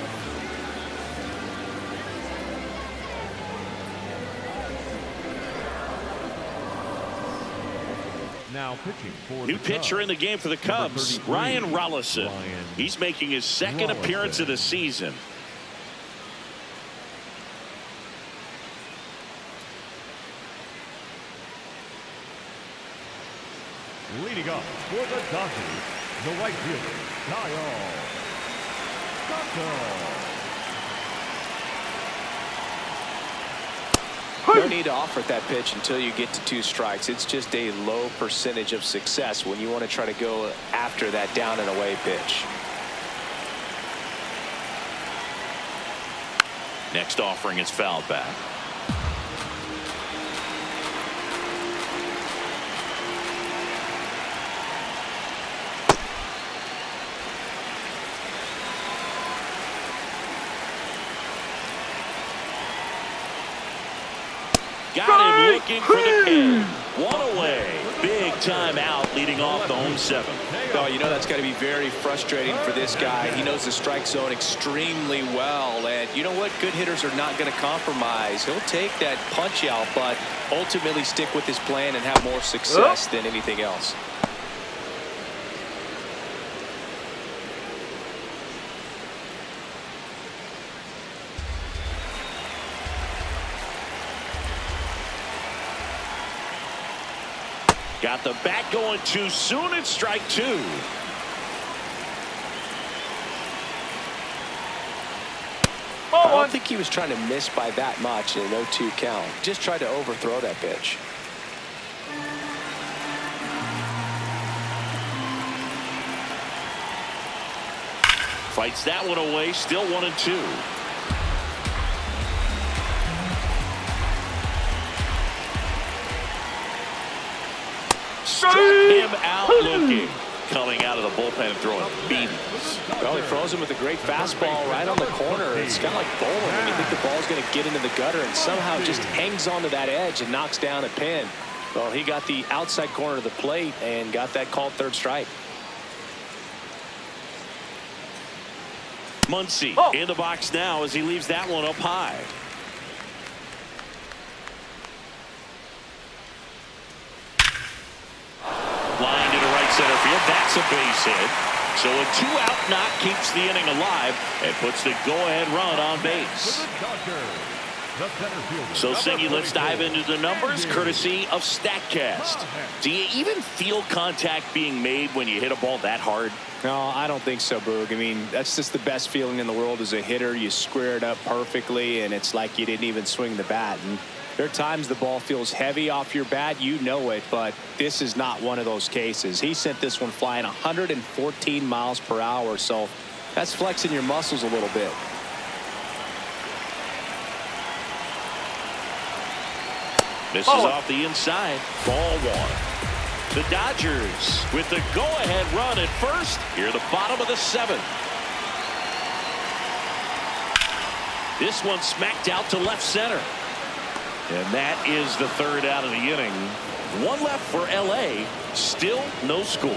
Now pitching for
New
the
pitcher
Cubs,
in the game for the
number
Cubs,
33,
Ryan Rollison.
Ryan
He's making his second
Rollison.
appearance of the season.
Leading up for the Dodgers, the right fielder, Kyle Tucker.
No need to offer that pitch until you get to 2 strikes. It's just a low percentage of success when you want to try to go after that down and away pitch.
Next offering is fouled back. Got him looking for the pin. 1 away. Big time out leading off the home 7.
Oh, you know that's got to be very frustrating for this guy. He knows the strike zone extremely well, and you know what? Good hitters are not going to compromise. He'll take that punch out, but ultimately stick with his plan and have more success than anything else.
Got the bat going too soon. It's strike 2.
I don't think he was trying to miss by that much in an 0-2 count. Just tried to overthrow that pitch.
Fights that one away. Still 1-2. Struck him out looking. Coming out of the bullpen and throwing beatings.
Well, he throws him with a great fastball right on the corner. It's kind of like bowling when you think the ball's going to get into the gutter and somehow just hangs onto that edge and knocks down a pin. Well, he got the outside corner of the plate and got that called 3rd strike.
Muncy in the box now as he leaves that one up high. Line into right center field. That's a base hit. So a 2-out knock keeps the inning alive and puts the go-ahead run on base. So, Singy, let's dive into the numbers courtesy of StatCast. Do you even feel contact being made when you hit a ball that hard?
No, I don't think so, Boog. I mean, that's just the best feeling in the world as a hitter. You square it up perfectly, and it's like you didn't even swing the bat. And there are times the ball feels heavy off your bat. You know it, but this is not one of those cases. He sent this one flying 114 miles per hour, so that's flexing your muscles a little bit.
Misses off the inside. Ball 1. The Dodgers with the go-ahead run at first. Here at the bottom of the 7th. This one smacked out to left center. And that is the 3rd out of the inning. 1 left for L.A. Still no score.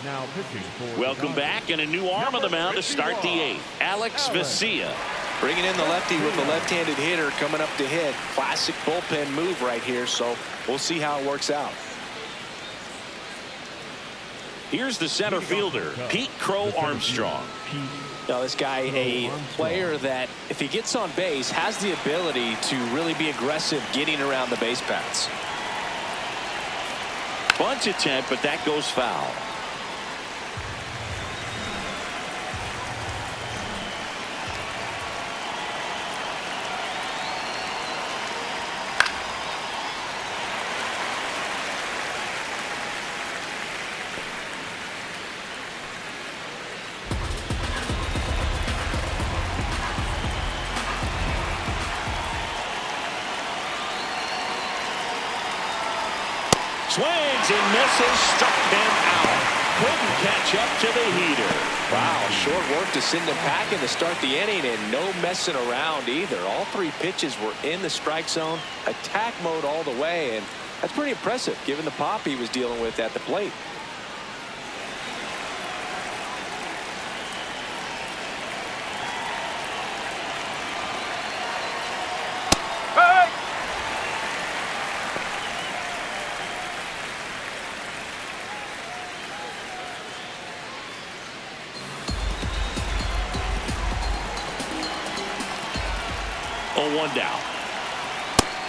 Now pitching for
Welcome back, and a new arm on the mound to start the 8th. Alex Vesia.
Bringing in the lefty with the left-handed hitter coming up to hit. Classic bullpen move right here, so we'll see how it works out.
Here's the center fielder, Pete Crow Armstrong.
Now, this guy, a player that, if he gets on base, has the ability to really be aggressive getting around the base paths.
Bunt attempt, but that goes foul. Swings and misses, struck him out. Couldn't catch up to the heater.
Wow, short work to send him packing to start the inning, and no messing around either. All three pitches were in the strike zone, attack mode all the way, and that's pretty impressive given the pop he was dealing with at the plate.
Hey!
Oh, 1 down.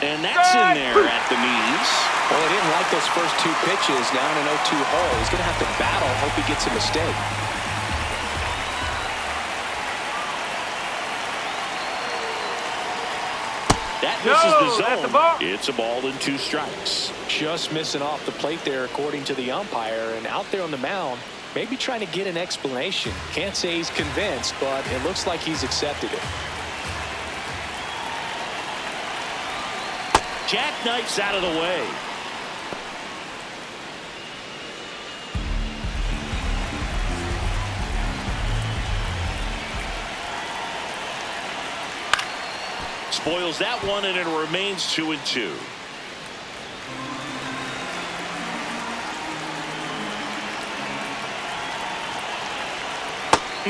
And that's in there at the knees.
Well, he didn't like those first two pitches. Now in an 0-2 hole, he's going to have to battle. Hope he gets a mistake.
That misses the
No, that's a
zone.
ball.
It's a ball and 2 strikes.
Just missing off the plate there, according to the umpire. And out there on the mound, maybe trying to get an explanation. Can't say he's convinced, but it looks like he's accepted it.
Jackknifes out of the way. Spoils that one, and it remains 2-2.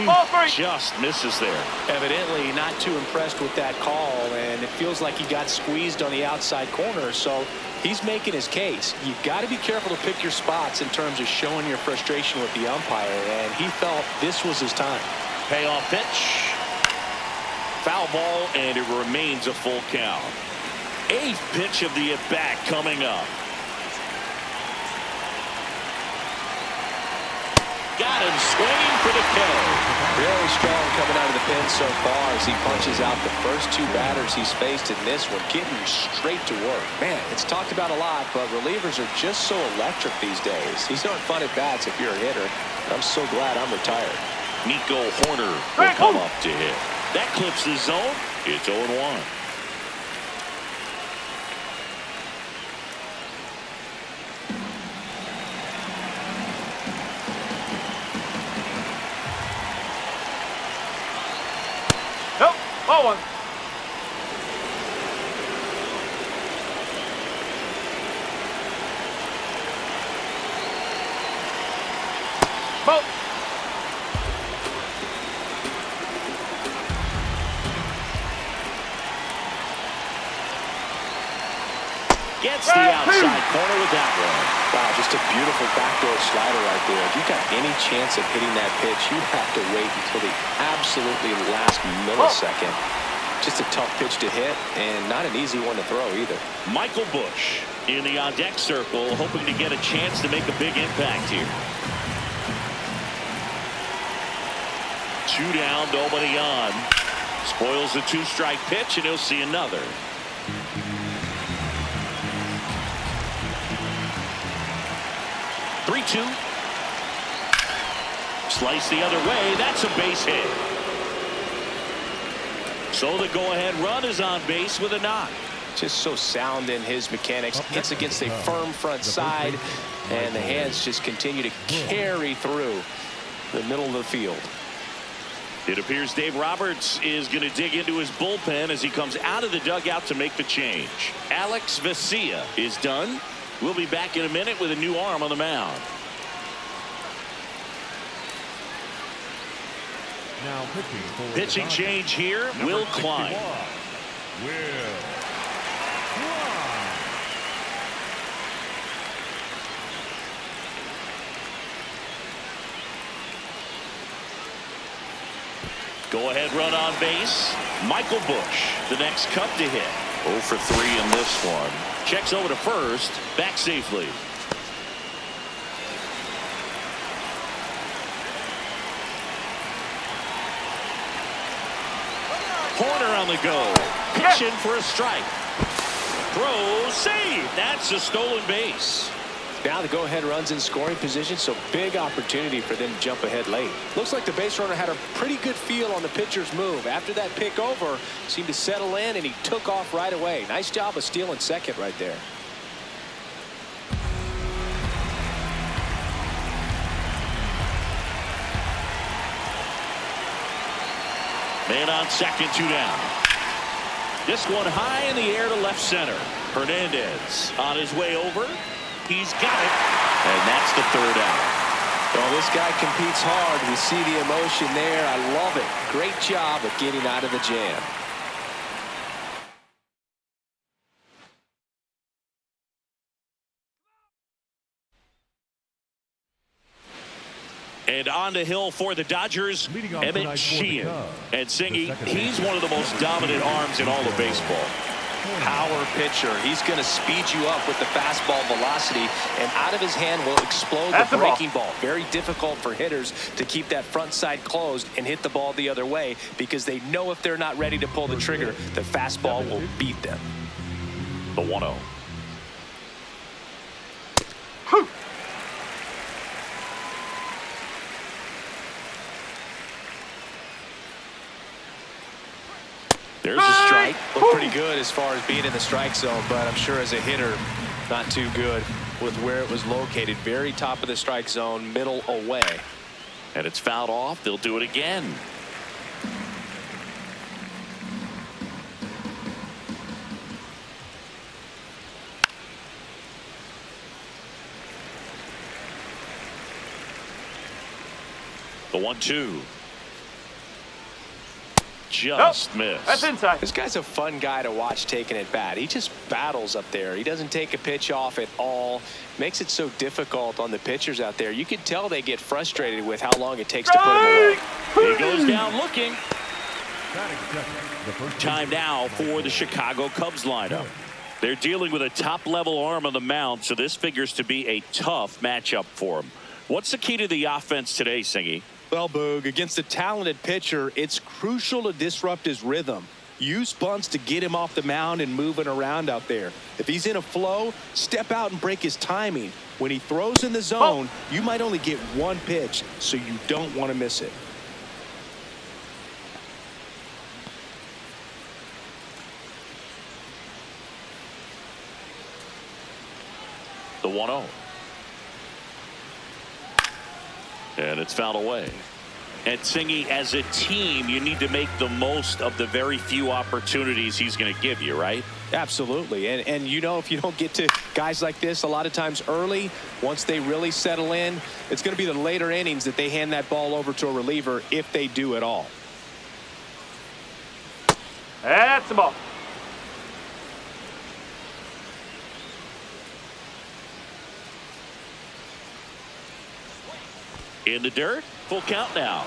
Ball 3.
Just misses there.
Evidently not too impressed with that call, and it feels like he got squeezed on the outside corner, so he's making his case. You've got to be careful to pick your spots in terms of showing your frustration with the umpire, and he felt this was his time.
Payoff pitch. Foul ball, and it remains a full count. 8th pitch of the at-bat coming up. Got him swinging for the kill.
Really strong coming out of the pen so far as he punches out the first 2 batters he's faced in this one, getting straight to work. Man, it's talked about a lot, but relievers are just so electric these days. These aren't fun at bats if you're a hitter. I'm so glad I'm retired.
Nico Horner will come up to hit. That clips the zone. It's 0-1.
Nope. Ball 1. Ball.
Gets the outside corner with that one.
Wow, just a beautiful backdoor slider right there. If you got any chance of hitting that pitch, you have to wait until the absolutely last millisecond. Just a tough pitch to hit, and not an easy one to throw either.
Michael Busch in the on-deck circle, hoping to get a chance to make a big impact here. 2 down, nobody on. Spoils the 2-strike pitch, and he'll see another. Three-2. Slice the other way. That's a base hit. So the go-ahead run is on base with a knock.
Just so sound in his mechanics. Hits against a firm front side, and the hands just continue to carry through the middle of the field.
It appears Dave Roberts is going to dig into his bullpen as he comes out of the dugout to make the change. Alex Vesia is done. We'll be back in a minute with a new arm on the mound.
Now
Pitching change here. Will Klein.
Will Klein.
Go ahead run on base. Michael Busch, the next cup to hit. 0 for 3 in this one. Checks over to first. Back safely. Horner on the go. Pitch in for a strike. Throw, save. That's a stolen base.
Now the go-ahead runs in scoring position, so big opportunity for them to jump ahead late. Looks like the base runner had a pretty good feel on the pitcher's move. After that pick over, seemed to settle in, and he took off right away. Nice job of stealing second right there.
Man on second, 2 down. This one high in the air to left center. Hernandez on his way over. He's got it. And that's the 3rd out.
Well, this guy competes hard. We see the emotion there. I love it. Great job of getting out of the jam.
And on the hill for the Dodgers,
Leading off
Emmett
tonight for the
Sheehan.
Cubs,
And Singy,
the second
he's
baseman.
one of the most dominant arms in all of baseball.
Power pitcher. He's going to speed you up with the fastball velocity, and out of his hand will explode
That's
the
the ball.
breaking ball. Very difficult for hitters to keep that front side closed and hit the ball the other way, because they know if they're not ready to pull the trigger, the fastball will beat them.
The 1-0. There's a strike.
Looked pretty good as far as being in the strike zone, but I'm sure as a hitter, not too good with where it was located. Very top of the strike zone, middle away.
And it's fouled off. They'll do it again. The 1-2. Just missed.
That's inside.
This guy's a fun guy to watch taking at bat. He just battles up there. He doesn't take a pitch off at all. Makes it so difficult on the pitchers out there. You can tell they get frustrated with how long it takes to put him away.
He goes down looking.
Batting second, the first
Time now for the Chicago Cubs lineup. They're dealing with a top-level arm on the mound, so this figures to be a tough matchup for him. What's the key to the offense today, Singy?
Well, Boog, against a talented pitcher, it's crucial to disrupt his rhythm. Use bunts to get him off the mound and moving around out there. If he's in a flow, step out and break his timing. When he throws in the zone, you might only get one pitch, so you don't want to miss it.
The 1-0. And it's fouled away. And Singy, as a team, you need to make the most of the very few opportunities he's going to give you, right?
Absolutely. And you know, if you don't get to guys like this a lot of times early, once they really settle in, it's going to be the later innings that they hand that ball over to a reliever, if they do at all.
That's the ball.
In the dirt, full count now.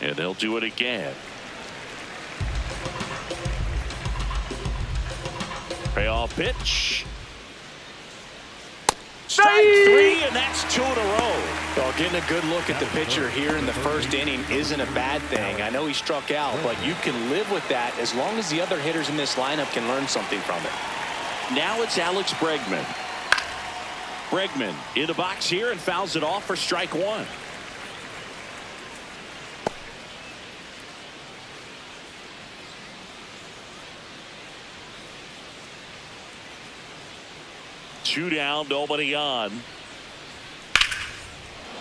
And they'll do it again. Payoff pitch. Strike 3, and that's 2 in a row.
Well, getting a good look at the pitcher here in the first inning isn't a bad thing. I know he struck out, but you can live with that as long as the other hitters in this lineup can learn something from it.
Now it's Alex Bregman. Bregman in the box here and fouls it off for strike 1. Two down, nobody on.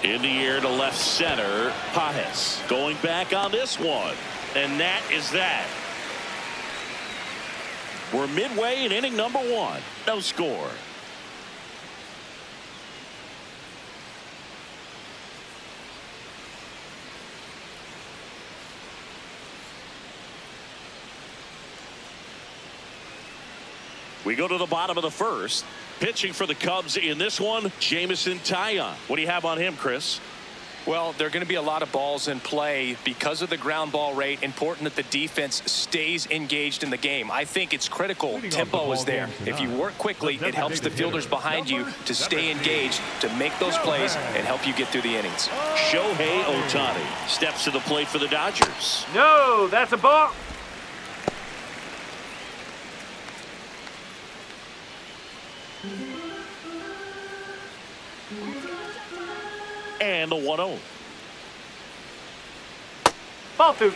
In the air to left center. Pajes going back on this one. And that is that. We're midway in inning number 1. No score. We go to the bottom of the first. Pitching for the Cubs in this one, Jameson Taillon. What do you have on him, Chris?
Well, there are going to be a lot of balls in play because of the ground ball rate. Important that the defense stays engaged in the game. I think it's critical. Tempo is there. If you work quickly, it helps the fielders behind you to stay engaged, to make those plays, and help you get through the innings.
Shohei Ohtani steps to the plate for the Dodgers.
No, that's a ball.
And the 1-0.
Ball 2.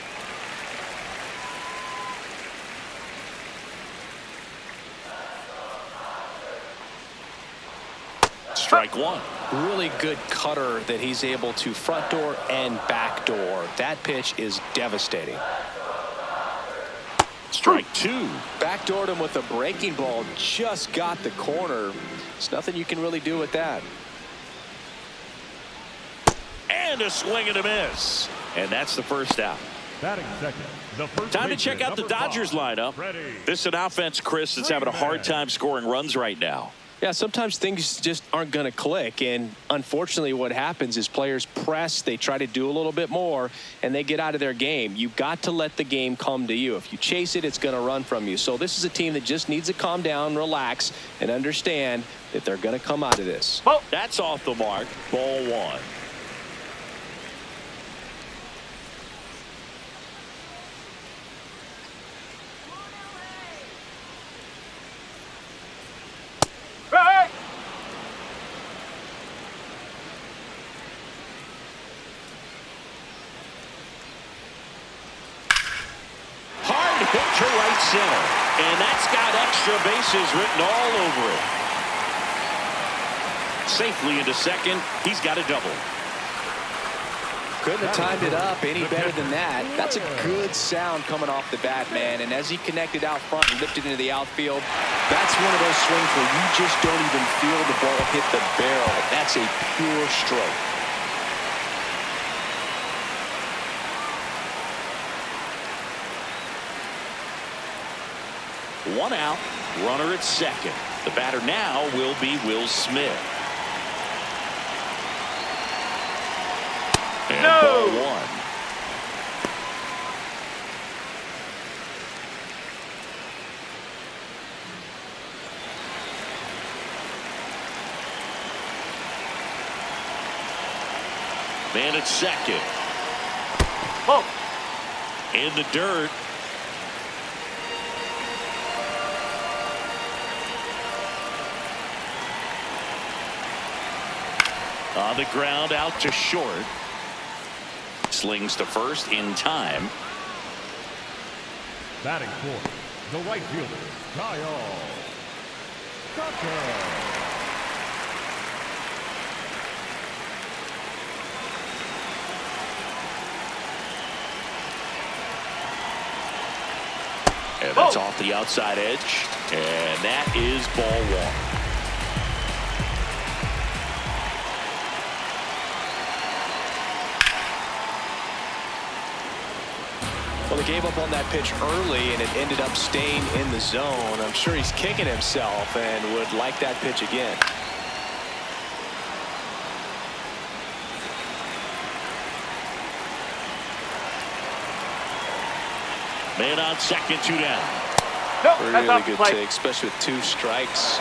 Strike one.
Really good cutter that he's able to front door and back door. That pitch is devastating.
Strike two.
Backdoored him with a breaking ball. Just got the corner. There's nothing you can really do with that.
And a swing and a miss. And that's the first out.
Batting second, the first
Time to
baseman,
check out the
number
Dodgers
5,
lineup.
Ready.
This is an offense, Chris, that's having a hard time scoring runs right now.
Yeah, sometimes things just aren't going to click, and unfortunately what happens is players press, they try to do a little bit more, and they get out of their game. You've got to let the game come to you. If you chase it, it's going to run from you. So this is a team that just needs to calm down, relax, and understand that they're going to come out of this.
Ball.
That's off the mark. Ball one.
Hey!
Hard hit to right center. And that's got extra bases written all over it. Safely into second. He's got a double.
Couldn't have timed it up any better than that. That's a good sound coming off the bat, man. And as he connected out front and lifted into the outfield, that's one of those swings where you just don't even feel the ball hit the barrel. That's a pure stroke.
One out, runner at second. The batter now will be Will Smith. And
No!
ball one. Man at second.
Ball.
In the dirt. On the ground, out to short. Slings to first in time.
Batting fourth, the right fielder, Kyle Tucker.
And that's off the outside edge. And that is ball one.
Well, they gave up on that pitch early, and it ended up staying in the zone. I'm sure he's kicking himself and would like that pitch again.
Man on second, two down.
No, that's
Really
off the
good
plate.
take, especially with 2 strikes.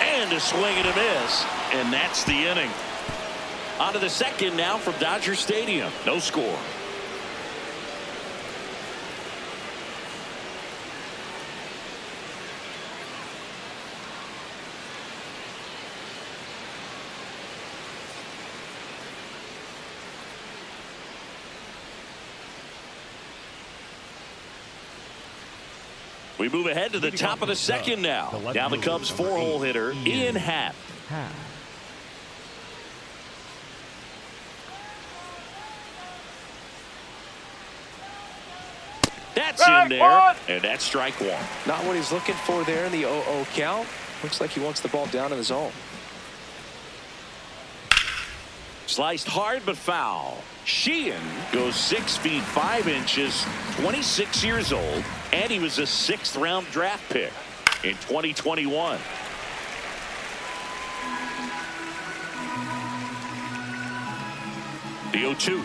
And a swing and a miss. And that's the inning. On to the second now from Dodger Stadium. No score. We move ahead to the top of the second now. Now the Cubs 4-hole hitter, Ian Happ. That's in there, and that's strike one.
Not what he's looking for there in the 0-0 count. Looks like he wants the ball down in the zone.
Sliced hard but foul. Sheehan goes 6 feet 5 inches, 26 years old, and he was a 6th round draft pick in 2021. The 0-2.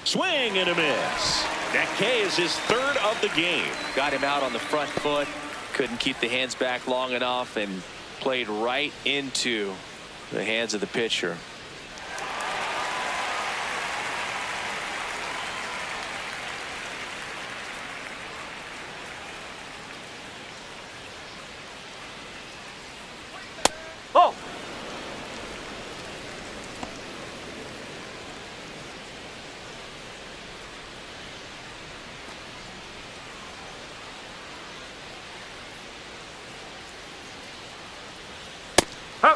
Swing and a miss. That K is his 3rd of the game.
Got him out on the front foot. Couldn't keep the hands back long enough and played right into the hands of the pitcher.
Ball.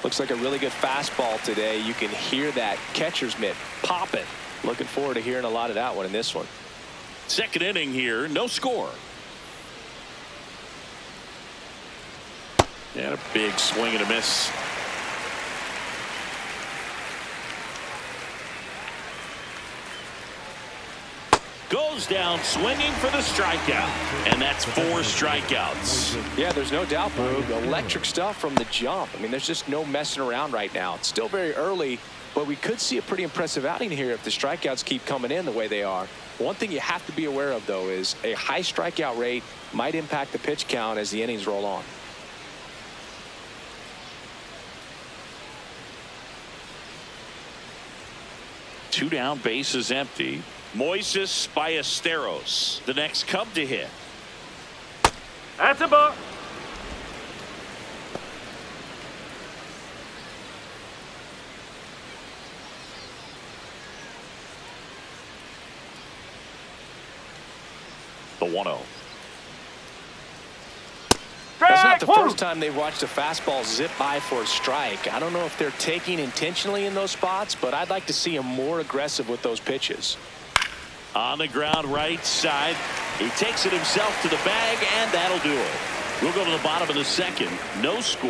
Looks like a really good fastball today. You can hear that catcher's mitt popping. Looking forward to hearing a lot of that one in this one.
Second inning here, no score. And a big swing and a miss. Goes down swinging for the strikeout. And that's 4 strikeouts.
Yeah, there's no doubt, Boog. Electric stuff from the jump. I mean, there's just no messing around right now. It's still very early, but we could see a pretty impressive outing here if the strikeouts keep coming in the way they are. One thing you have to be aware of, though, is a high strikeout rate might impact the pitch count as the innings roll on.
Two down, bases empty. Moises Ballesteros, the next Cub to hit.
That's a ball.
The 1-0.
That's not the first time they've watched a fastball zip by for a strike. I don't know if they're taking intentionally in those spots, but I'd like to see him more aggressive with those pitches.
On the ground right side. He takes it himself to the bag, and that'll do it. We'll go to the bottom of the second. No score.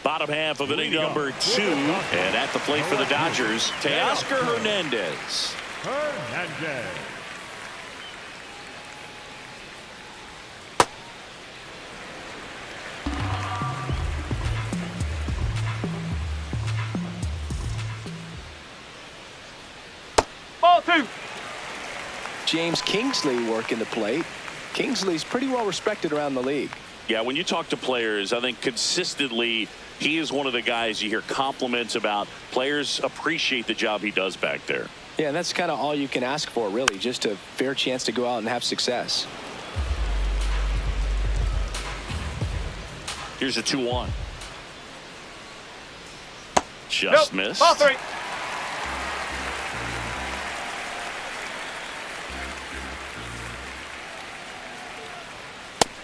Bottom half of inning number 2. And at the plate for the Dodgers, Teoscar Hernandez.
Hernandez.
Ball 2.
James Kingsley working the plate. Kingsley's pretty well respected around the league.
Yeah, when you talk to players, I think consistently he is one of the guys you hear compliments about. Players appreciate the job he does back there.
Yeah, and that's kind of all you can ask for, really, just a fair chance to go out and have success.
Here's a 2-1. Just missed.
Ball 3.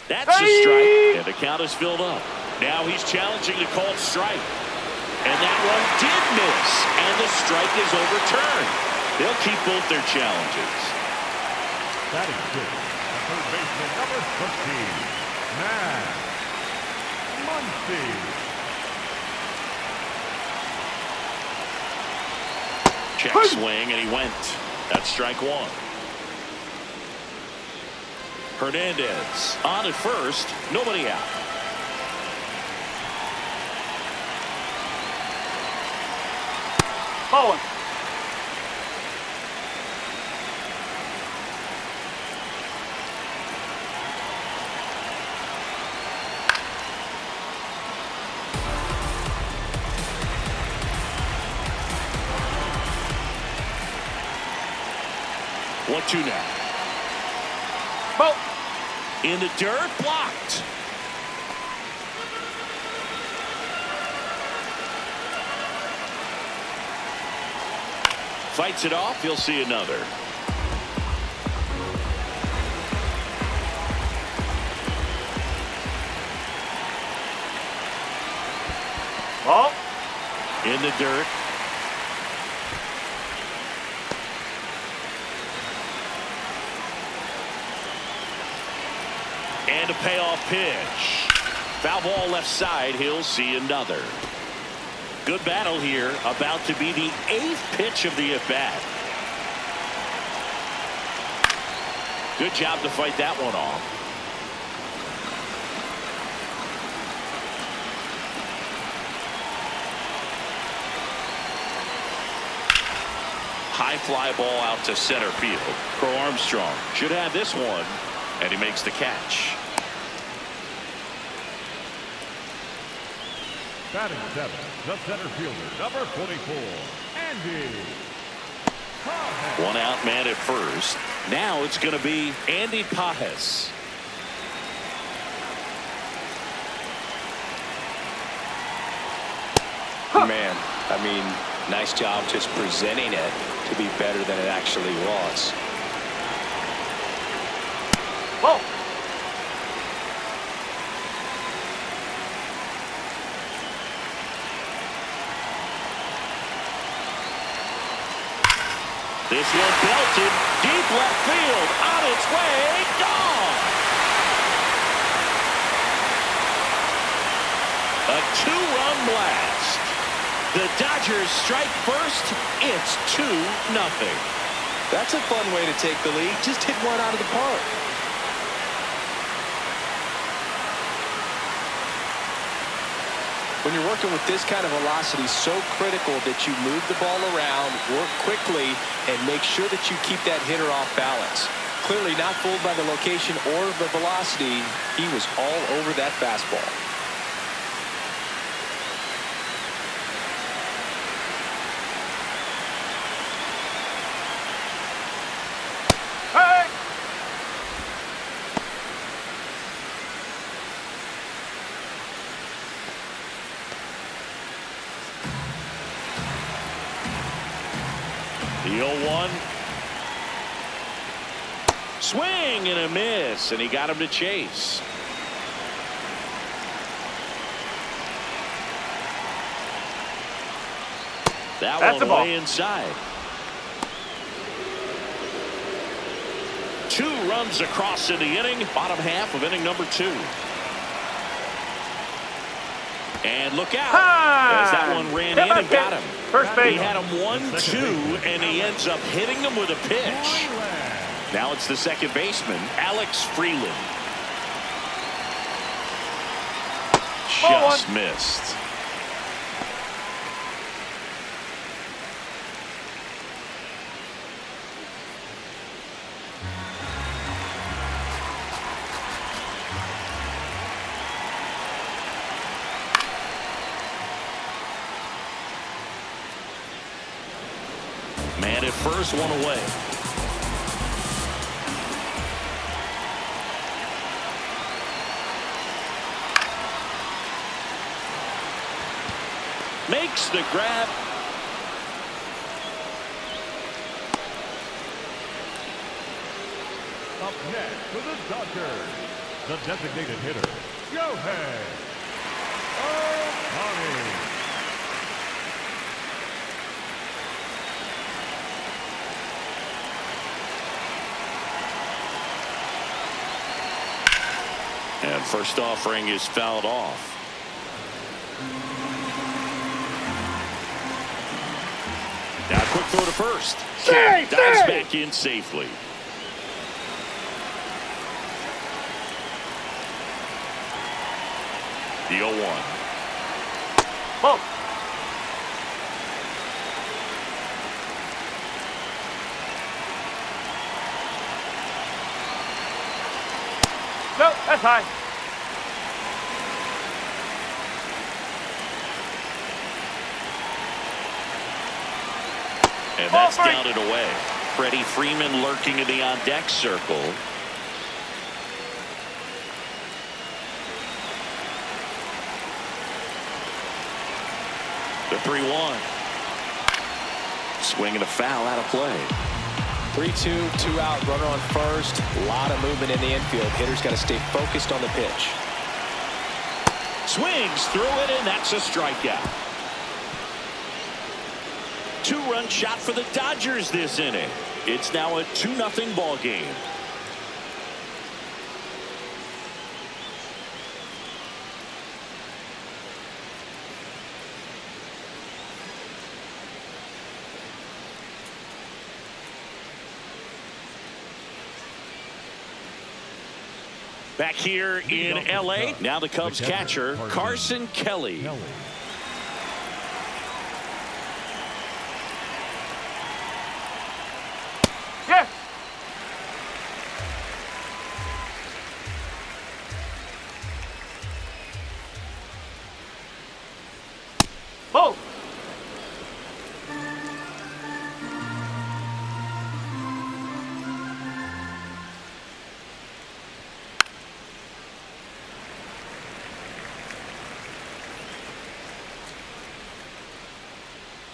That's a strike, and the count is filled up. Now he's challenging the called strike. And that one did miss, and the strike is overturned. They'll keep both their challenges.
That is good. Third baseman number 13, Matt Muncy.
Check swing, and he went. That's strike 1. Hernandez on at first, nobody out.
Ball 1.
One, 2 now.
Ball.
In the dirt, blocked. Fights it off, he'll see another.
Ball.
In the dirt. And a payoff pitch. Foul ball left side. He'll see another. Good battle here. About to be the 8th pitch of the at-bat. Good job to fight that one off. High fly ball out to center field. Crow Armstrong should have this one, and he makes the catch.
Batting 7, the center fielder, number 44, Andy.
One out man at first. Now it's going to be Andy Pajes.
Man, I mean, Nice job just presenting it to be better than it actually was.
Ball.
This one belted deep left field, on its way, gone. A two-run blast. The Dodgers strike first. It's 2-0.
That's a fun way to take the lead. Just hit one out of the park. When you're working with this kind of velocity, so critical that you move the ball around, work quickly, and make sure that you keep that hitter off balance. Clearly not fooled by the location or the velocity. He was all over that fastball.
Hey!
The 0-1. Swing and a miss, and he got him to chase. That's one way inside. 2 runs across in the inning, bottom half of inning number 2. And look out, as that one ran in and got him.
First base.
He had him 1-2, and he ends up hitting him with a pitch. Now it's the second baseman, Alex Freeland. Just missed. Man at first, one away. Makes the grab.
Up next for the Dodgers, the designated hitter, Shohei Ohtani.
And first offering is fouled off. Now quick throw to first. Dives back in safely. The 0-1.
Ball. No, that's high.
And that's down and away. Freddie Freeman lurking in the on-deck circle. The 3-1. Swing and a foul out of play.
3-2, 2 out, runner on first. A lot of movement in the infield. Hitter's got to stay focused on the pitch.
Swings through it, and that's a strikeout. 2-run shot for the Dodgers this inning. It's now a 2-0 ball game. Back here in L.A., now the Cubs catcher, Carson Kelly.
Yes. Ball.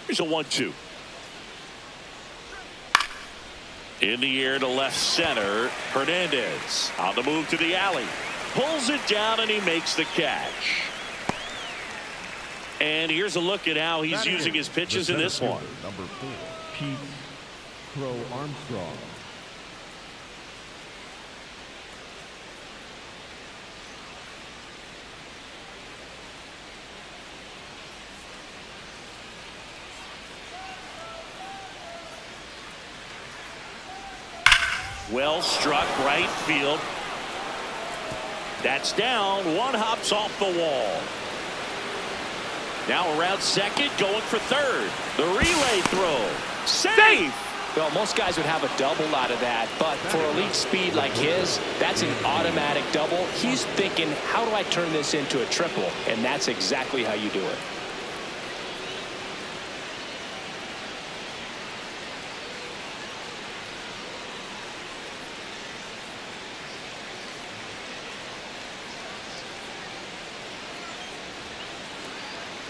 Here's a 1-2. In the air to left center. Hernandez on the move to the alley. Pulls it down and he makes the catch. And here's a look at how he's using his pitches in this one.
Number 4, Pete Crow Armstrong.
Well struck right field. That's down. One hops off the wall. Now around second, going for third. The relay throw. Safe!
Well, most guys would have a double out of that, but for elite speed like his, that's an automatic double. He's thinking, how do I turn this into a triple? And that's exactly how you do it.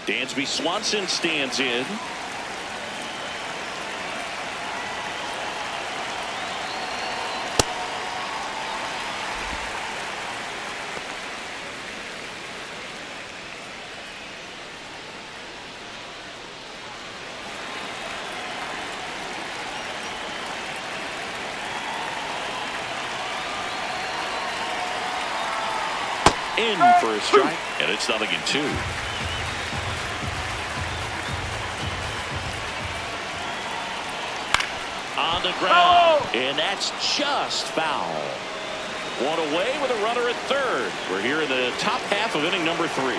Dansby Swanson stands in. In for a strike, and it's 0-2. On the ground, and that's just foul. One away with a runner at third. We're here in the top half of inning number 3.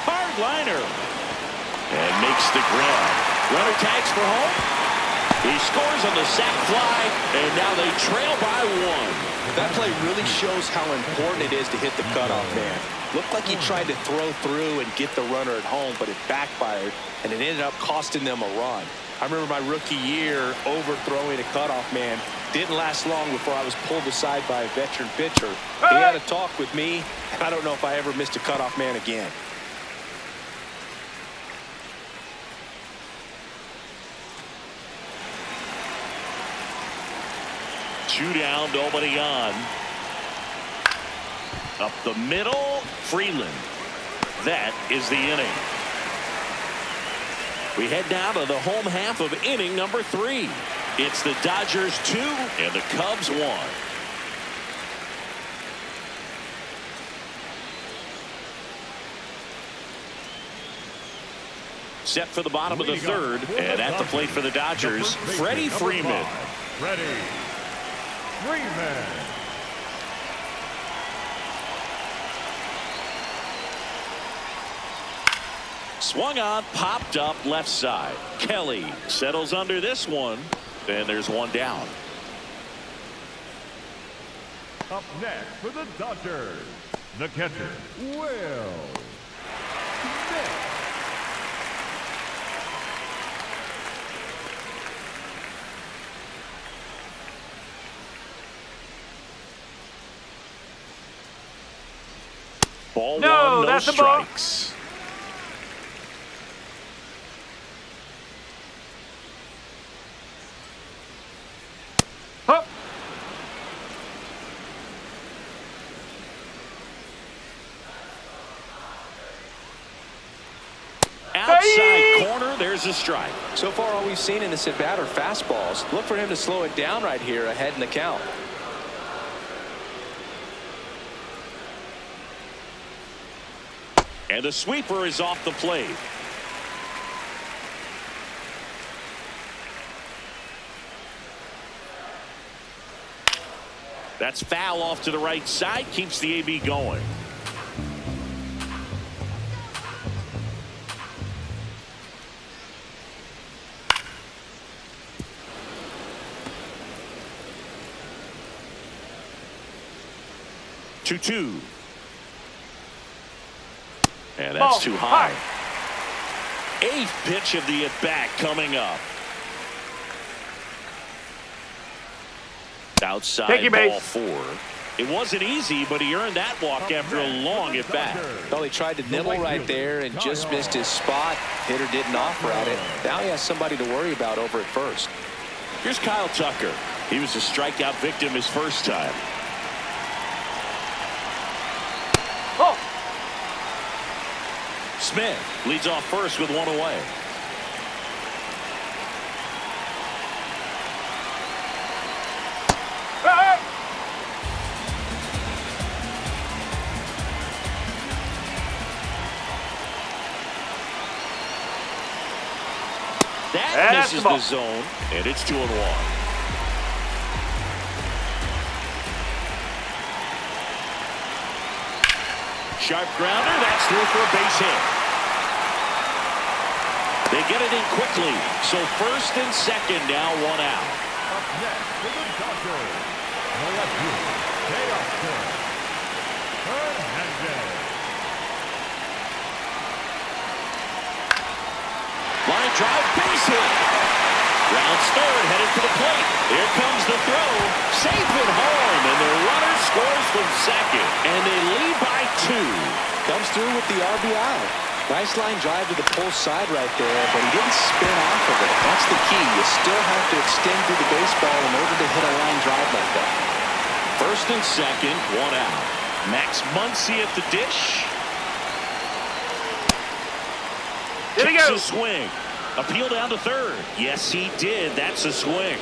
Hard liner, and makes the grab. Runner tags for home. He scores on the sac fly, and now they trail by 1.
That play really shows how important it is to hit the cutoff man. Looked like he tried to throw through and get the runner at home, but it backfired, and it ended up costing them a run. I remember my rookie year overthrowing a cutoff man. Didn't last long before I was pulled aside by a veteran pitcher. He had a talk with me, and I don't know if I ever missed a cutoff man again.
Two down, nobody on. Up the middle, Freeland. That is the inning. We head now to the home half of inning number 3. It's the Dodgers 2 and the Cubs 1. Set for the bottom of the third, and at the plate for the Dodgers, Freddie Freeman.
Freddie Freeman.
Swung on, popped up left side. Kelly settles under this one, and there's one down.
Up next for the Dodgers, the catcher, Will Smith.
Ball
No,
1, no
that's a ball.
strikes.
Hup.
Outside corner, there's a strike.
So far, all we've seen in this at-bat are fastballs. Look for him to slow it down right here ahead in the count.
And the sweeper is off the plate. That's foul off to the right side, keeps the AB going. Two. And that's
Ball
too high. 8th pitch of the at-bat coming up. Outside
Take your base.
ball 4. It wasn't easy, but he earned that walk after a long at bat.
Well, he tried to nibble right there and just missed his spot. Hitter didn't offer at it. Now he has somebody to worry about over at first.
Here's Kyle Tucker. He was a strikeout victim his first time.
Oh.
Smith leads off first with 1 away. That misses the zone, and it's 2-1. Sharp grounder, that's through for a base hit. They get it in quickly, so first and second now, 1 out.
Up next for the Dodgers, the left fielder, Teoscar Hernandez.
Line drive, base hit. Rounds third, headed for the plate. Here comes the throw. Safe at home, and the runner scores from second. And they lead by 2.
Comes through with the RBI. Nice line drive to the pull side right there, but he didn't spin off of it. That's the key. You still have to extend through the baseball in order to hit a line drive like that.
First and second, 1 out. Max Muncy at the dish.
There he
Takes
goes.
a swing. Appeal down to third. Yes, he did. That's a swing.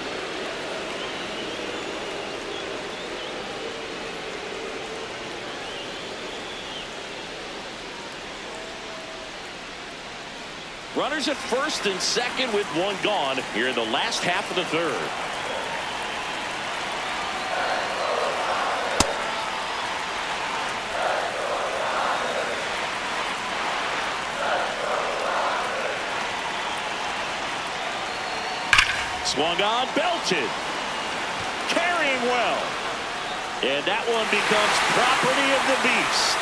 Runners at first and second with 1 gone here in the last half of the third. Swung on, belted. Carrying well. And that one becomes property of the beast.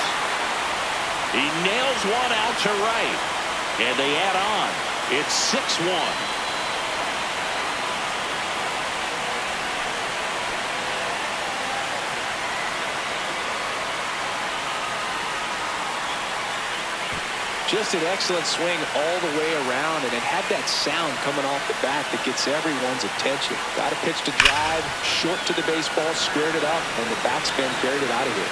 He nails one out to right. And they add on. It's 6-1.
Just an excellent swing all the way around, and it had that sound coming off the bat that gets everyone's attention. Got a pitch to drive, short to the baseball, squared it up, and the backspin carried it out of here.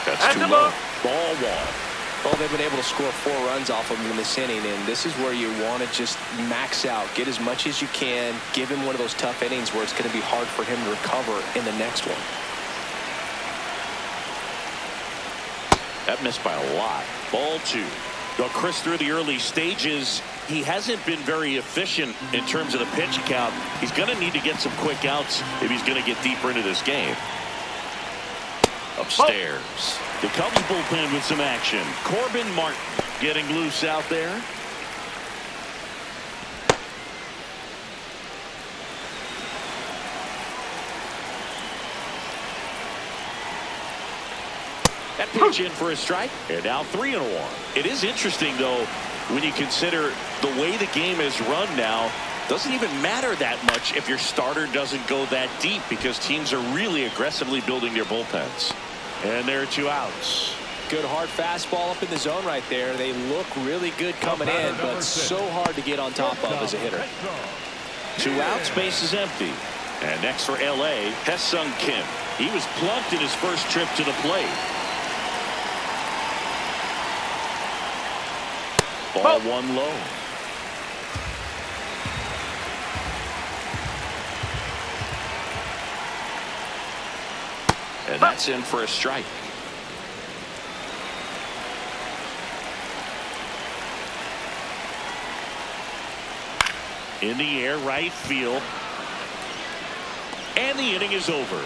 That's too low. Ball 1.
Well, they've been able to score 4 runs off of him in this inning, and this is where you want to just max out, get as much as you can, give him one of those tough innings where it's going to be hard for him to recover in the next one.
That missed by a lot. Ball 2. Well, Chris, through the early stages, he hasn't been very efficient in terms of the pitch count. He's going to need to get some quick outs if he's going to get deeper into this game. Upstairs. The Cubs bullpen with some action. Corbin Martin getting loose out there. That pitch in for a strike. And now 3-1. It is interesting, though, when you consider the way the game is run now. Doesn't even matter that much if your starter doesn't go that deep, because teams are really aggressively building their bullpens. And there are 2 outs.
Good hard fastball up in the zone right there. They look really good coming in, but so hard to get on top of as a hitter.
2 outs, base is empty. And next for L.A., Hesung Kim. He was plunked in his first trip to the plate. Ball 1 low. And that's in for a strike. In the air, right field. And the inning is over.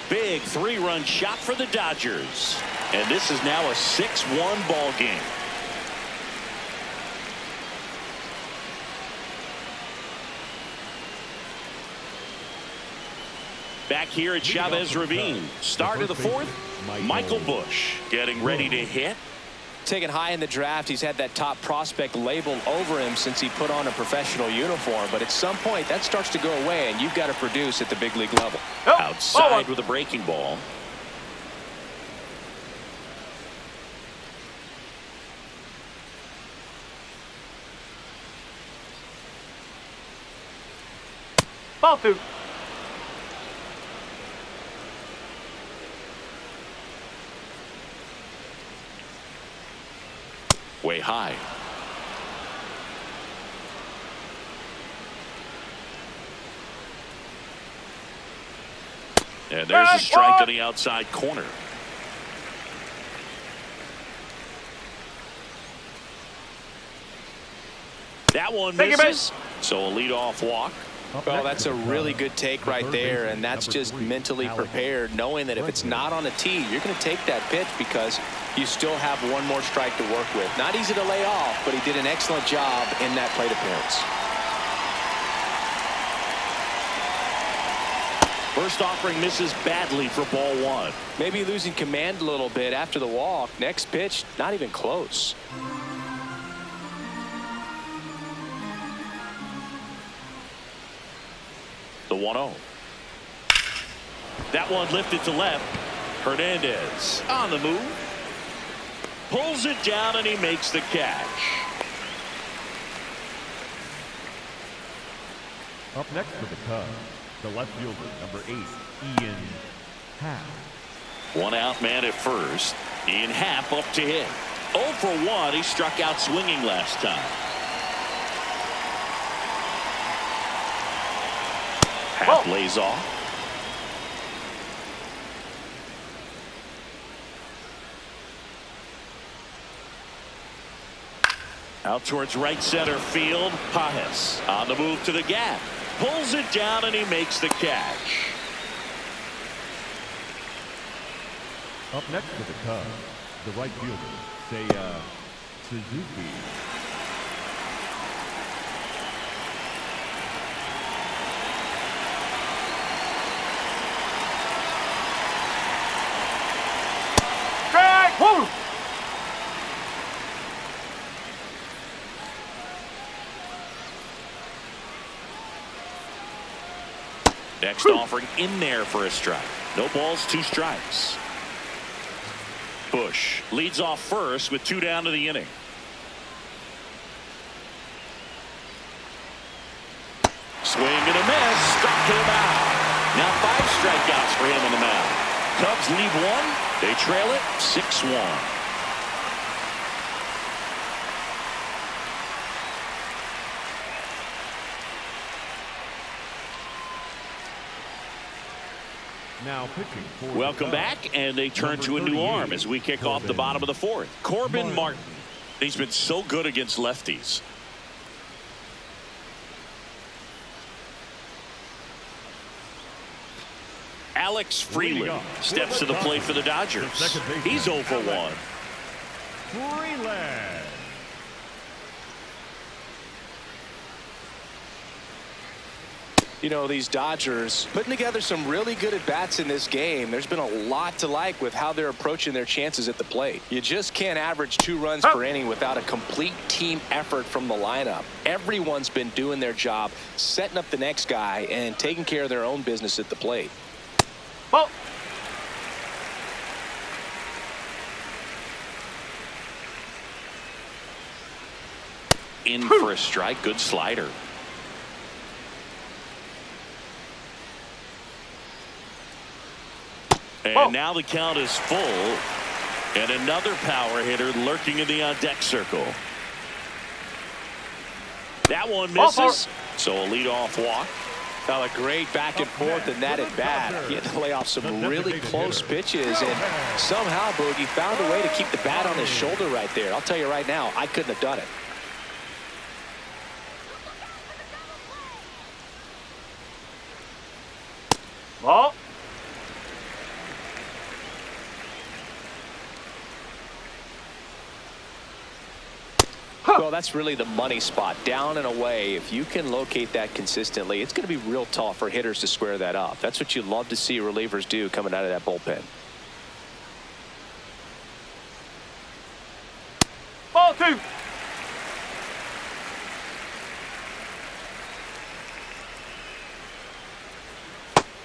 Big 3-run shot for the Dodgers. And this is now a 6-1 ball game. Back here at Chavez Ravine. Start of the fourth, Michael Busch getting ready to hit.
Taken high in the draft, he's had that top prospect label over him since he put on a professional uniform. But at some point, that starts to go away, and you've got to produce at the big league level.
Outside with a breaking ball.
Ball two.
Way high. And there's a strike on the outside corner. That one misses. So a leadoff walk.
Well, that's a really good take right there, and that's just mentally prepared, knowing that if it's not on a tee, you're going to take that pitch because you still have one more strike to work with. Not easy to lay off, but he did an excellent job in that plate appearance.
First offering misses badly for ball one.
Maybe losing command a little bit after the walk. Next pitch, not even close.
The 1-0. That one lifted to left. Hernandez on the move. Pulls it down and he makes the catch.
Up next for the Cubs, the left fielder, number 8, Ian Happ.
One out man at first. Ian Happ up to hit. 0 for 1. He struck out swinging last time. Happ lays off. Out towards right center field. Pajes on the move to the gap. Pulls it down and he makes the catch.
Up next for the Cubs, the right fielder, Seiya Suzuki.
Strike. Woo.
Next offering in there for a strike. No balls, 2 strikes. Busch leads off first with 2 down to the inning. Swing and a miss. Struck him out. Now 5 strikeouts for him in the mound. Cubs lead 1. They trail it 6-1.
Now pitching for
Welcome back, and they turn to a new arm as we kick off the bottom of the 4th. Corbin Martin. He's been so good against lefties. Alex Freeland steps to the plate for the Dodgers. He's 0 for 1.
Freeland.
You know, these Dodgers putting together some really good at-bats in this game. There's been a lot to like with how they're approaching their chances at the plate. You just can't average 2 runs per inning without a complete team effort from the lineup. Everyone's been doing their job, setting up the next guy, and taking care of their own business at the plate.
Ball.
In for a strike. Good slider. And now the count is full. And another power hitter lurking in the on-deck circle. That one misses. So a leadoff walk.
Now a great back and forth in that at bat. He had to lay off some really close pitches, and somehow Boogie found a way to keep the bat on his shoulder right there. I'll tell you right now, I couldn't have done it.
Ball.
Well, that's really the money spot, down and away. If you can locate that consistently, it's going to be real tough for hitters to square that up. That's what you love to see relievers do coming out of that bullpen.
Ball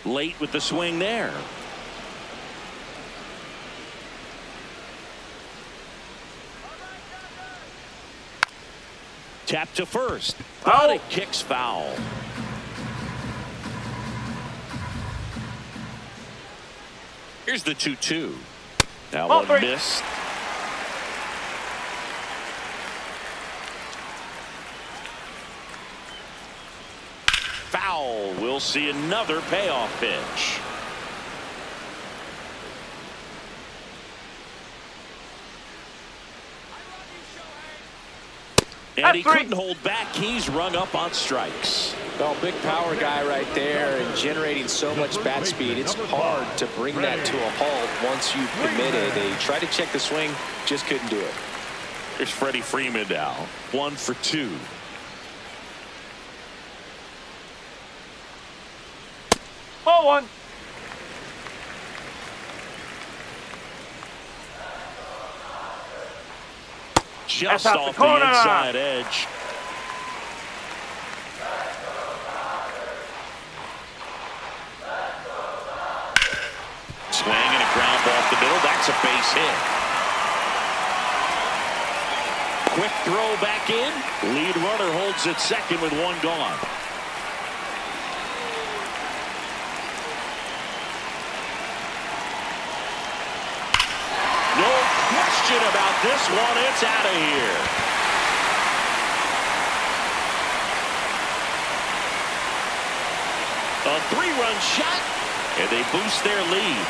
2.
Late with the swing there. Tap to first. But it kicks foul. Here's the 2-2. That
Ball
one
3.
missed. Foul. We'll see another payoff pitch. And he couldn't hold back. He's rung up on strikes.
Well, big power guy right there and generating so much bat speed. It's hard to bring that to a halt once you've committed. They tried to check the swing, just couldn't do it.
Here's Freddie Freeman now. 1 for 2.
Ball 1.
Just off the inside edge. Swing and a ground ball off the middle. That's a base hit. Quick throw back in. Lead runner holds at second with one gone. No question about this one. It's out of here. A 3-run shot, and they boost their lead.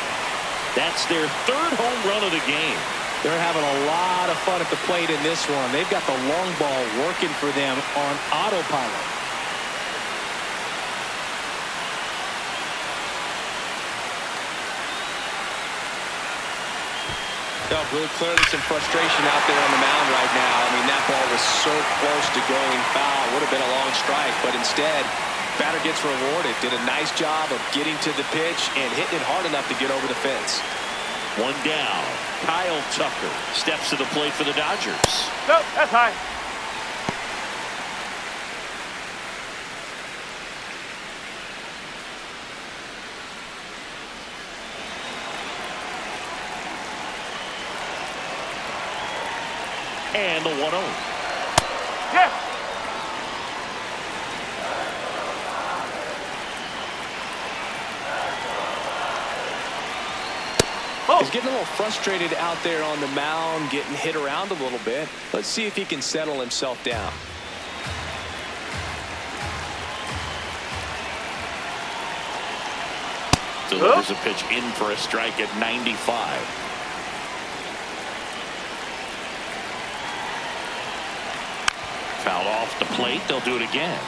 That's their 3rd home run of the game.
They're having a lot of fun at the plate in this one. They've got the long ball working for them on autopilot.
No, really clearly some frustration out there on the mound right now. I mean, that ball was so close to going foul. Would have been a long strike, but instead, batter gets rewarded. Did a nice job of getting to the pitch and hitting it hard enough to get over the fence.
One down. Kyle Tucker steps to the plate for the Dodgers.
Nope, that's high.
And the 1-0.
Yeah.
He's getting a little frustrated out there on the mound, getting hit around a little bit. Let's see if he can settle himself down.
Delivers a pitch in for a strike at 95. Foul off the plate. They'll do it again.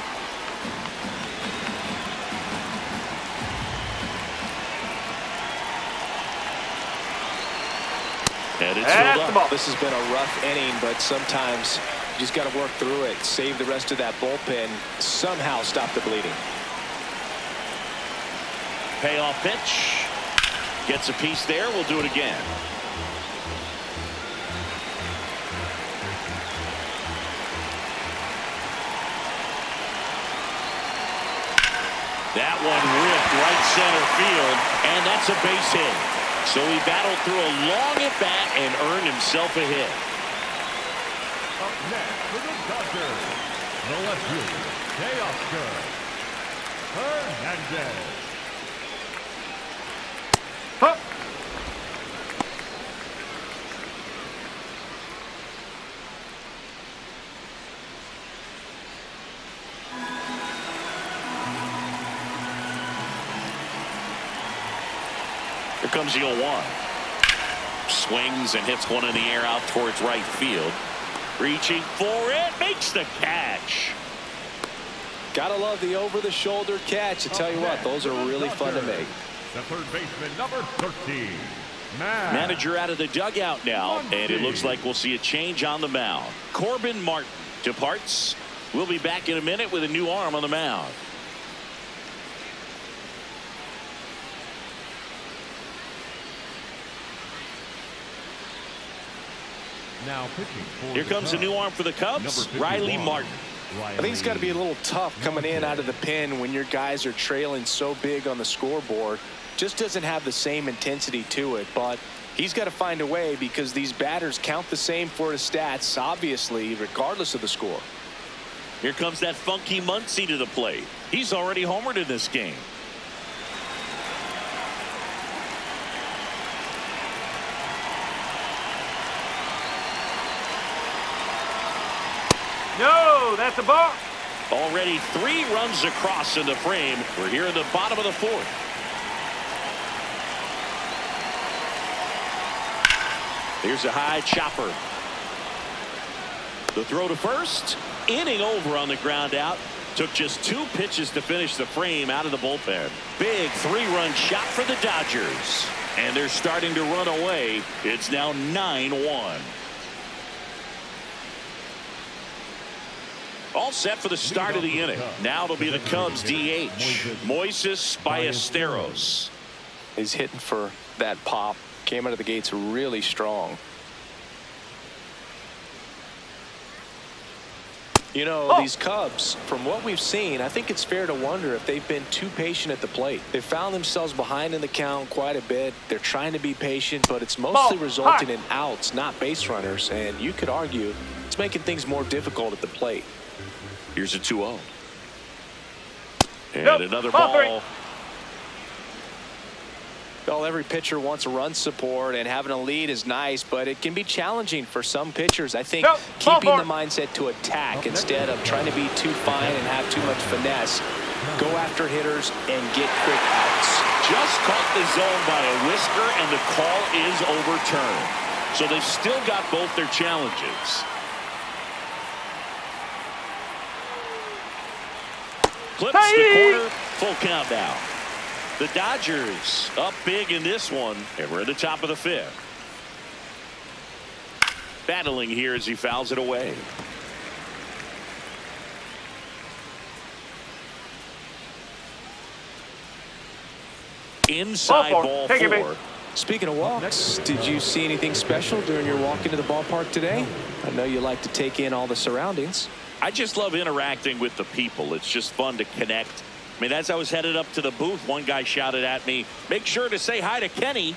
And it's filled up.
This has been a rough inning, but sometimes you just got to work through it. Save the rest of that bullpen. Somehow stop the bleeding.
Payoff pitch. Gets a piece there. We'll do it again. That one ripped right center field, and that's a base hit. So he battled through a long at-bat and earned himself a hit.
Up next for the Dodgers, the left fielder, Teoscar Hernandez.
Huh.
Here comes the 0-1. Swings and hits one in the air out towards right field. Reaching for it, makes the catch.
Gotta love the over-the-shoulder catch. I tell you what, those are really fun to make.
The third baseman, number 13,
Manager out of the dugout now, and it looks like we'll see a change on the mound. Corbin Martin departs. We'll be back in a minute with a new arm on the mound.
Now pitching for
Here
the
comes a
Cubs,
new arm for the Cubs,
number
Riley
51,
Martin.
I think it's got to be a little tough coming in out of the pen when your guys are trailing so big on the scoreboard. Just doesn't have the same intensity to it, but he's got to find a way because these batters count the same for his stats, obviously, regardless of the score.
Here comes that funky Muncy to the plate. He's already homered in this game.
No, that's a ball.
Already 3 runs across in the frame. We're here in the bottom of the 4th. Here's a high chopper. The throw to first. Inning over on the ground out. Took just 2 pitches to finish the frame out of the bullpen. Big 3-run shot for the Dodgers. And they're starting to run away. It's now 9-1. All set for the start of the inning. Now it'll be the Cubs DH, Moises Ballesteros.
He's hitting for that pop. Came out of the gates really strong. You know, these Cubs, from what we've seen, I think it's fair to wonder if they've been too patient at the plate. They found themselves behind in the count quite a bit. They're trying to be patient, but it's mostly resulting in outs, not base runners. And you could argue it's making things more difficult at the plate.
Here's a 2-0. And another ball.
Well, every pitcher wants a run support, and having a lead is nice, but it can be challenging for some pitchers. I think keeping the mindset to attack instead of trying to be too fine and have too much finesse. Go after hitters and get quick outs.
Just caught the zone by a whisker, and the call is overturned. So they've still got both their challenges. Clips the corner, full count now. The Dodgers up big in this one, and we're at the top of the 5th. Battling here as he fouls it away. Inside ball 4.
Speaking of walks, did you see anything special during your walk into the ballpark today? I know you like to take in all the surroundings.
I just love interacting with the people. It's just fun to connect. I mean, as I was headed up to the booth, one guy shouted at me, "Make sure to say hi to Kenny."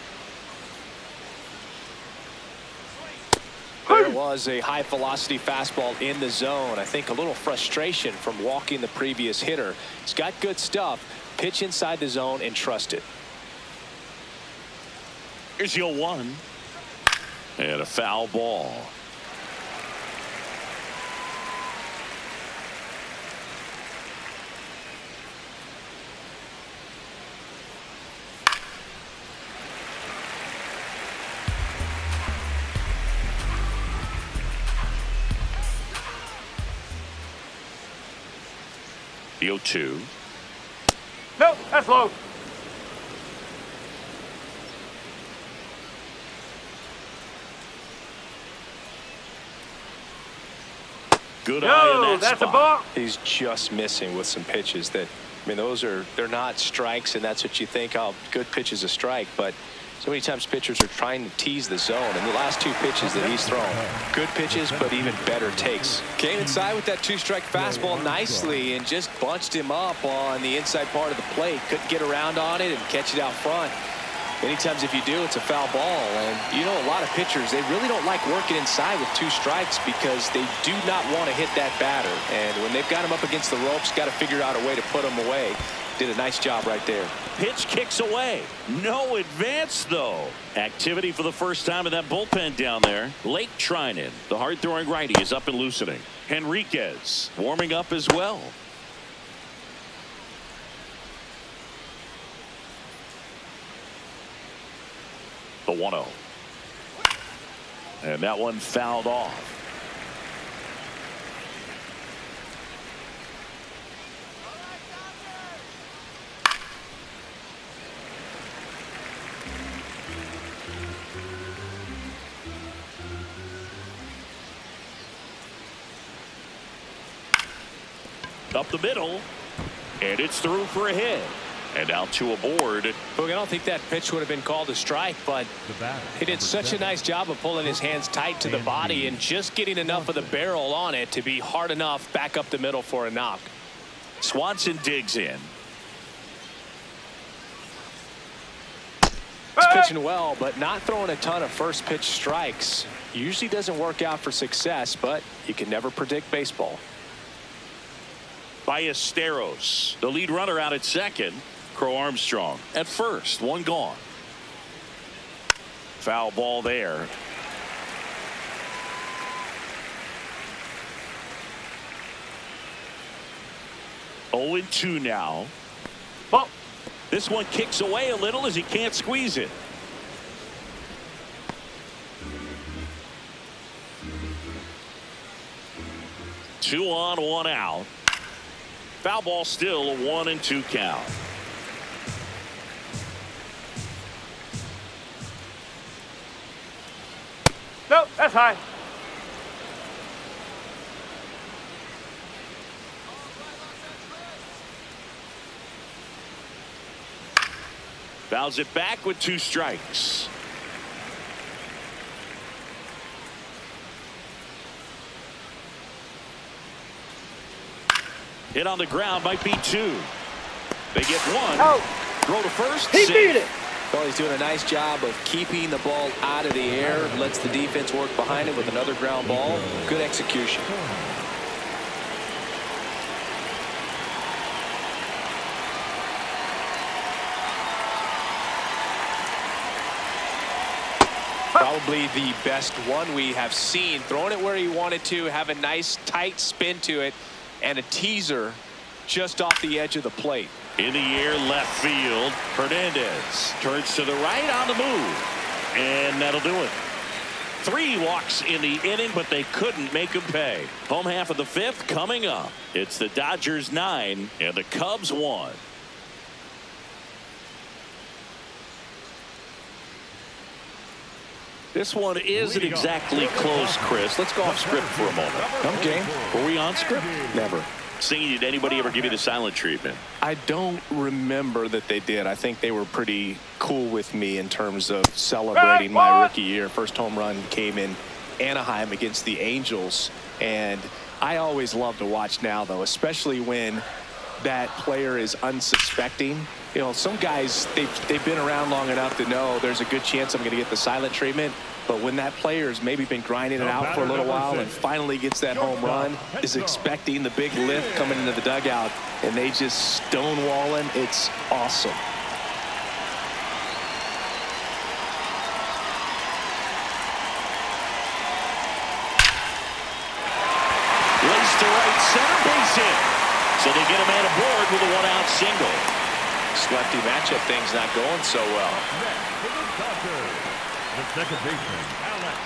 There was a high velocity fastball in the zone. I think a little frustration from walking the previous hitter. He's got good stuff. Pitch inside the zone and trust it.
Here's your 1. And a foul ball. The 0-2.
Nope, that's low.
Good eye on that
that's
spot.
a ball.
He's just missing with some pitches that, I mean, they're not strikes, and that's what you think, oh, good pitch is a strike, but so many times pitchers are trying to tease the zone, and the last 2 pitches that he's thrown, good pitches, but even better takes. Came inside with that 2-strike fastball nicely and just bunched him up on the inside part of the plate. Couldn't get around on it and catch it out front. Many times if you do, it's a foul ball. And you know, a lot of pitchers, they really don't like working inside with 2 strikes because they do not want to hit that batter. And when they've got him up against the ropes, got to figure out a way to put him away. Did a nice job right there.
Pitch kicks away. No advance, though. Activity for the first time in that bullpen down there. Lake Trinan, the hard-throwing righty, is up and loosening. Henriquez warming up as well. The 1-0. And that one fouled off. Up the middle. And it's through for a hit. And out to a board.
Look, I don't think that pitch would have been called a strike, but he did such a nice job of pulling his hands tight to the body and just getting enough of the barrel on it to be hard enough back up the middle for a knock.
Swanson digs in.
He's pitching well, but not throwing a ton of first pitch strikes. Usually doesn't work out for success, but you can never predict baseball.
Ballesteros, the lead runner, out at second. Crow Armstrong at first. One gone. Foul ball there. Oh, 0-2 now.
Ball.
This one kicks away a little as he can't squeeze it. Two on, one out. Foul ball, still a 1-2 count.
No, that's high.
Fouls it back with 2 strikes. Hit on the ground, might be 2. They get 1.
Out.
Throw to first.
He
safe.
beat it.
Well, he's doing a nice job of keeping the ball out of the air, lets the defense work behind it with another ground ball. Good execution. Probably the best one we have seen. Throwing it where he wanted to, have a nice tight spin to it, and a teaser just off the edge of the plate.
In the air, left field. Hernandez turns to the right on the move. And that'll do it. 3 walks in the inning, but they couldn't make him pay. Home half of the 5th coming up. It's the Dodgers 9 and the Cubs 1. This one isn't exactly close, Chris. Let's go off script for a moment.
Okay.
Were we on script?
Never.
Singing, did anybody ever give you the silent treatment?
I don't remember that they did. I think they were pretty cool with me in terms of celebrating my rookie year. First home run came in Anaheim against the Angels. And I always love to watch now, though, especially when that player is unsuspecting. You know, some guys, they've been around long enough to know there's a good chance I'm going to get the silent treatment. But when that player's maybe been grinding it out for a little while and finally gets that home run, is expecting the big lift coming into the dugout, and they just stonewalling, it's awesome.
Lays to right center, base hit. So they get a man aboard with a 1-out single.
This lefty matchup thing's not going so well.
The second baseman, Alex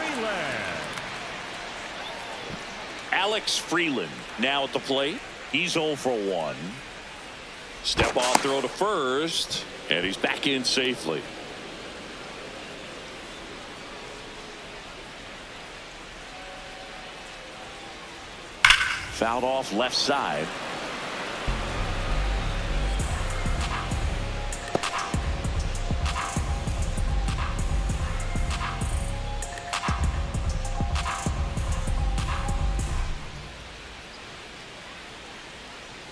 Freeland.
Alex Freeland now at the plate. He's 0 for 1. Step off throw to first, and he's back in safely. Fouled off left side.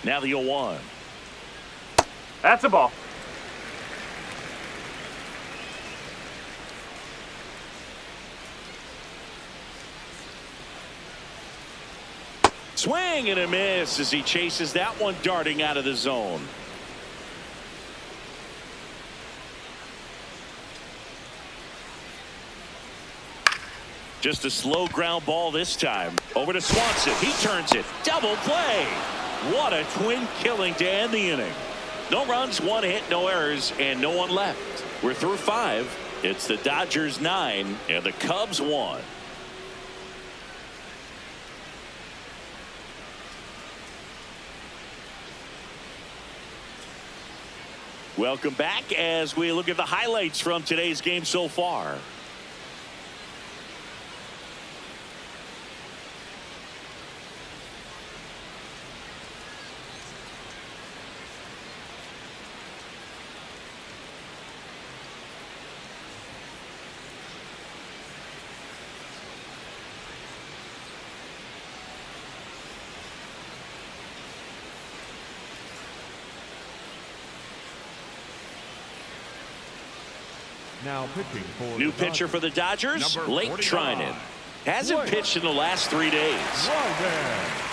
Now the 0-1.
That's a ball.
Swing and a miss as he chases that one darting out of the zone. Just a slow ground ball this time. Over to Swanson. He turns it. Double play. What a twin killing to end the inning. No runs, 1 hit, no errors, and no one left. We're through 5. It's the Dodgers 9 and the Cubs 1. Welcome back as we look at the highlights from today's game so far.
Now pitching for
New
the
pitcher for the Dodgers,
Number
Lake
49.
Trinan. Hasn't
Wait.
pitched in the last 3 days.
Walden.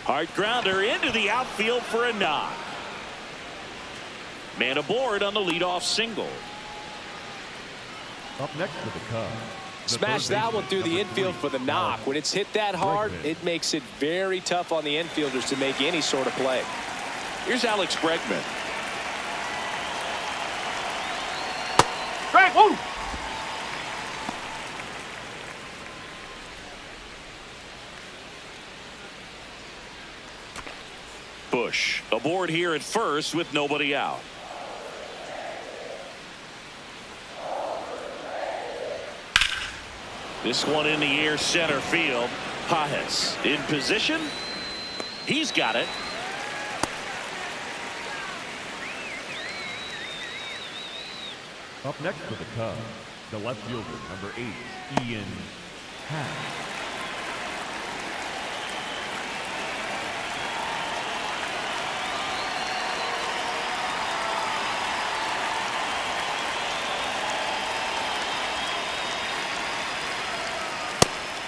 Hard grounder into the outfield for a knock. Man aboard on the leadoff single.
Up next for the Cubs. the
Smash
third
that
baseman,
one through the
number
infield
3,
for the knock.
Alex.
When it's hit that hard,
Bregman.
it makes it very tough on the infielders to make any sort of play.
Here's Alex Bregman.
Strike. Woo!
Bush aboard here at first with nobody out. This one in the air, center field. Pajes in position. He's got it.
Up next for the Cubs, the left fielder, number 8, Ian Happ.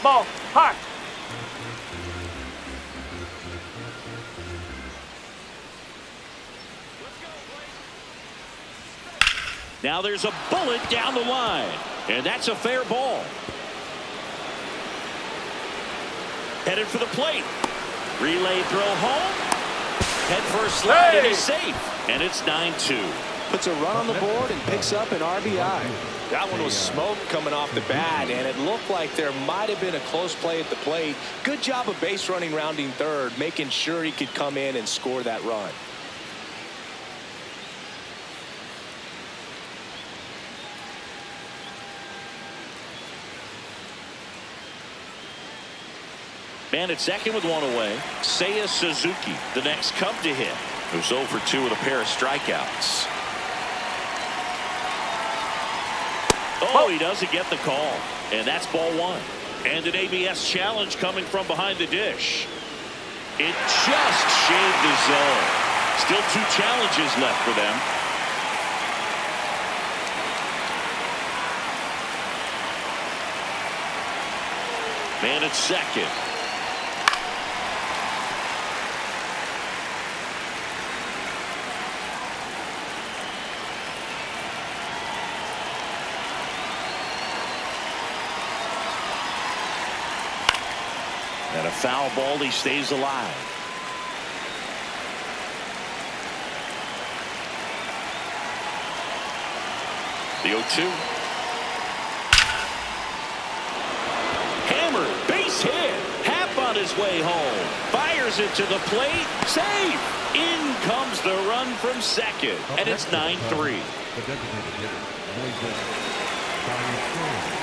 Ball. High.
Now there's a bullet down the line, and that's a fair ball. Headed for the plate. Relay throw home. Head first slide, and he's safe. And it's 9-2.
Puts a run on the board and picks up an RBI. That one was smoke coming off the bat, and it looked like there might have been a close play at the plate. Good job of base running, rounding third, making sure he could come in and score that run.
Man at second with one away. Seiya Suzuki, the next Cub to hit, who's 0 for 2 with a pair of strikeouts. Oh, he doesn't get the call, and that's ball one. And an ABS challenge coming from behind the dish. It just shaved the zone. Still 2 challenges left for them. Man at second. And a foul ball, he stays alive. The 0-2. Hammered, base hit. Happ on his way home. Fires it to the plate. Safe. In comes the run from second. And it's 9-3.
The designated hitter, Moises Barrichello.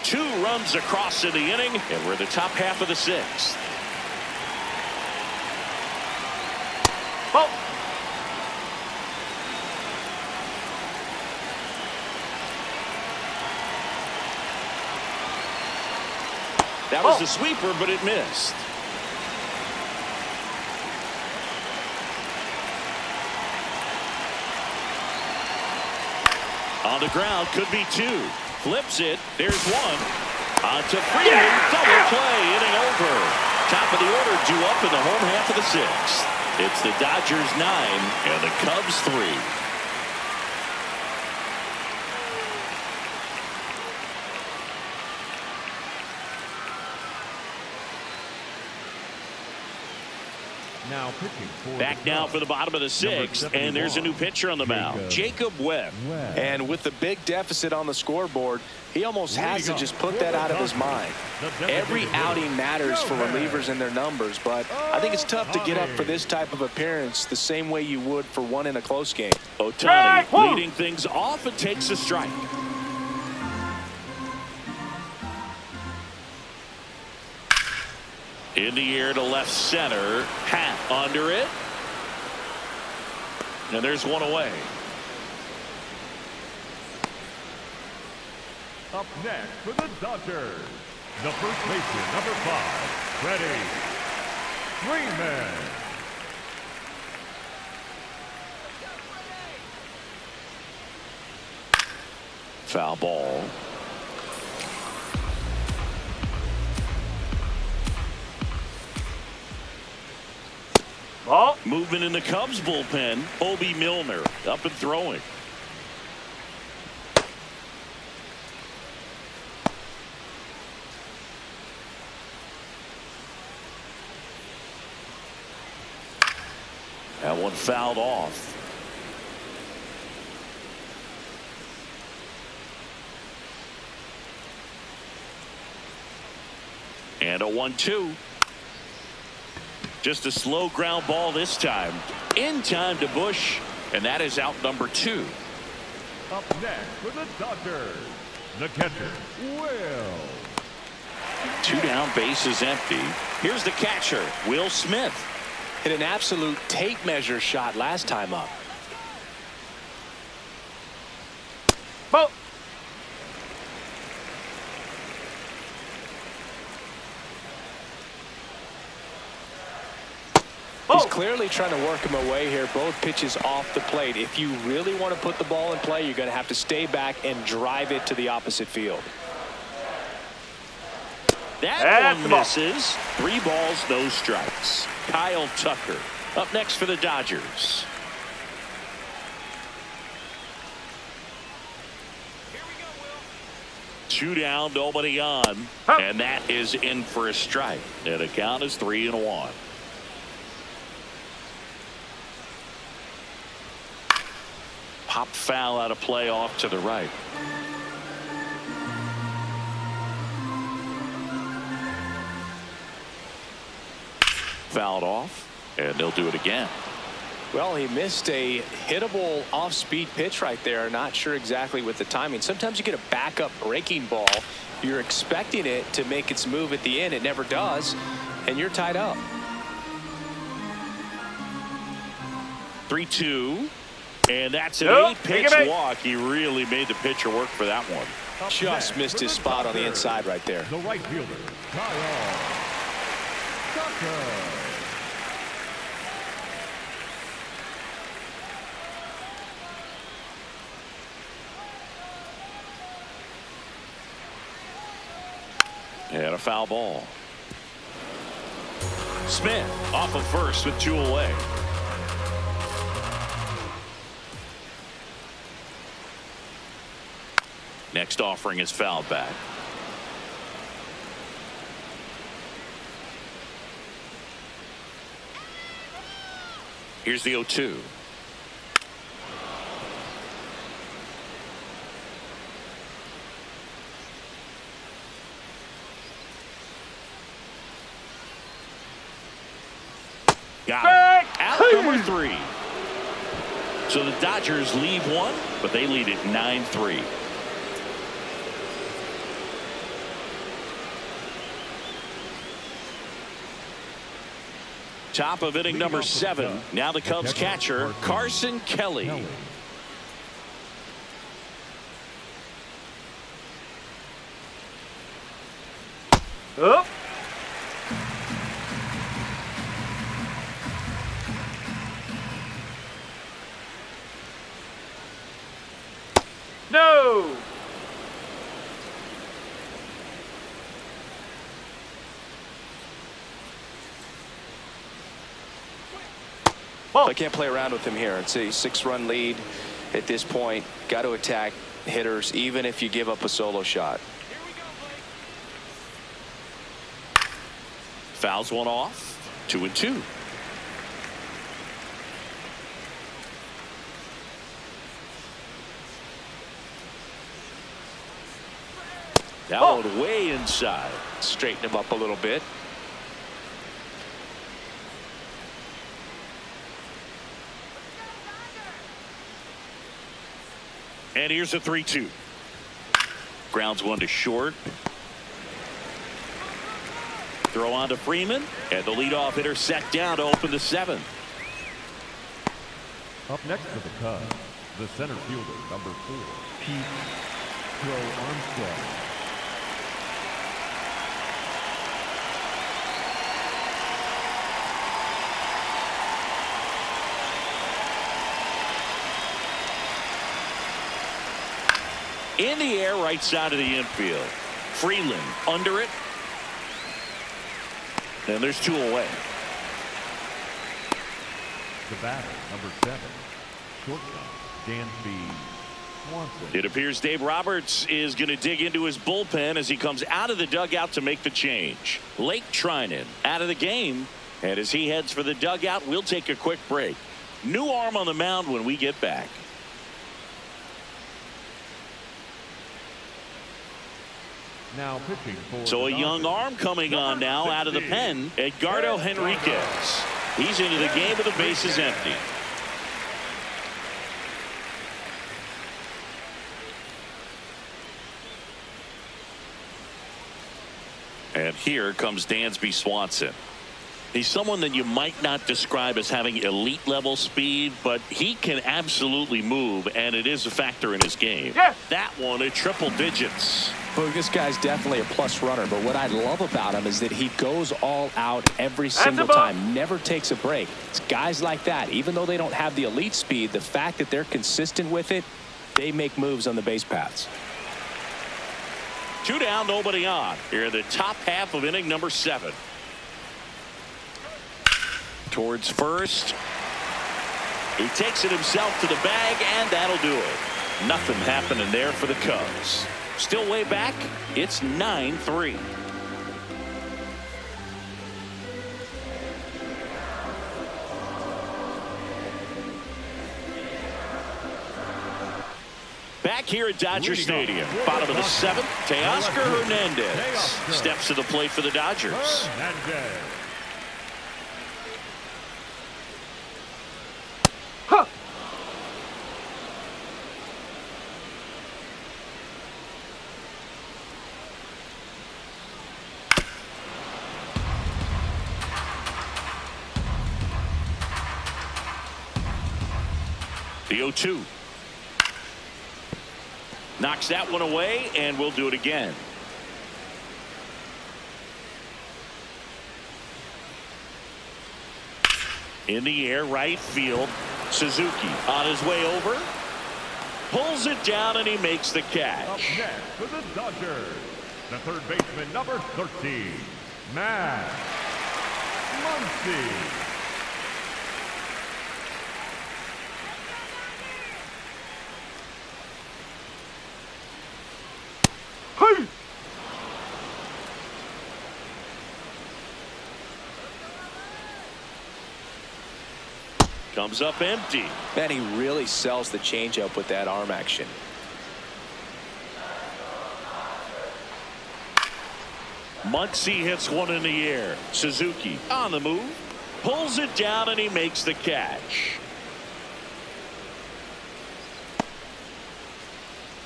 Two runs across in the inning, and we're in the top half of the 6th.
Ball.
That was the sweeper, but it missed. On the ground, could be 2. Flips it. There's 1. On to Freeman. Double play. Inning over. Top of the order due up in the home half of the 6th. It's the Dodgers 9 and the Cubs 3.
Now pitching for
Back
the
now
Cubs,
for the bottom of the sixth, and there's a new pitcher on the mound, Jacob Webb.
And with the big deficit on the scoreboard, he almost has to just put that out of his mind. Every outing matters for relievers and their numbers, but I think it's tough to get up for this type of appearance the same way you would for one in a close game.
Ohtani leading things off and takes a strike. In the air to left center. Hat under it. And there's one away.
Up next for the Dodgers, the first baseman, number 5, Freddie Freeman.
Foul ball.
Ball.
Movement in the Cubs bullpen. Obi Milner up and throwing. That one fouled off. And a 1-2. Just a slow ground ball this time. In time to Bush, and that is out number 2.
Up next for the Dodgers, the catcher, Will.
2 down, bases empty. Here's the catcher, Will Smith.
Hit an absolute tape measure shot last time up.
Ball.
He's clearly trying to work him away here. Both pitches off the plate. If you really want to put the ball in play, you're going to have to stay back and drive it to the opposite field.
That one misses. 3 balls, no strikes. Kyle Tucker up next for the Dodgers. Two down, nobody on, and that is in for a strike. And the count is 3-1. Pop foul out of play off to the right. Fouled off, and they'll do it again.
Well, he missed a hittable off-speed pitch right there. Not sure exactly with the timing. Sometimes you get a backup breaking ball. You're expecting it to make its move at the end. It never does, and you're tied up.
3-2. And that's an 8-pitch walk. He really made the pitcher work for that one.
Just missed his spot on the inside right there.
The right fielder, Kyle Tucker.
And a foul ball. Smith off of first with 2 away. Next offering is fouled back. Here's the 0-2. Got him. Out number 3. So the Dodgers lead 1, but they lead it 9-3. Top of inning number 7. Now the Cubs catcher, Carson Kelly.
Up. No.
I can't play around with him here. It's a 6-run lead at this point. Got to attack hitters even if you give up a solo shot.
Fouls one off. 2-2. That one way inside.
Straighten him up a little bit.
And here's a 3-2. Grounds one to short. Throw on to Freeman. And the leadoff hitter set down to open the seventh.
Up next for the Cubs, the center fielder, number 4, Pete Armstead.
In the air, right side of the infield. Freeland under it. And there's 2 away.
The batter, number 7, shortstop, Dansby Swanson.
It appears Dave Roberts is going to dig into his bullpen as he comes out of the dugout to make the change. Lake Trinan out of the game. And as he heads for the dugout, we'll take a quick break. New arm on the mound when we get back.
Now pitching for
So a
the
young
Dodgers,
arm coming on
number
now out of the
60,
pen. Edgardo Henriquez. He's into the game with the bases empty. And here comes Dansby Swanson. He's someone that you might not describe as having elite level speed, but he can absolutely move, and it is a factor in his game.
Yes.
That one at triple digits.
Well, this guy's definitely a plus runner, but what I love about him is that he goes all out every single
a ball.
time, never takes a break. It's guys like that, even though they don't have the elite speed, the fact that they're consistent with it, they make moves on the base paths.
2 down, nobody on. Here in the top half of inning number 7. Towards first. He takes it himself to the bag, and that'll do it. Nothing happening there for the Cubs. Still way back. It's 9-3. Back here at Dodger Stadium, bottom of the 7th, Teoscar Hernandez steps to the plate for the Dodgers.
Hernandez.
The 0-2. Knocks that one away, and we'll do it again. In the air, right field. Suzuki on his way over. Pulls it down, and he makes the
Up
catch.
next for the Dodgers, the third baseman, number 13, Matt Muncy.
Comes up empty.
Man, he really sells the changeup with that arm action.
Muncy hits one in the air. Suzuki on the move. Pulls it down, and he makes the catch.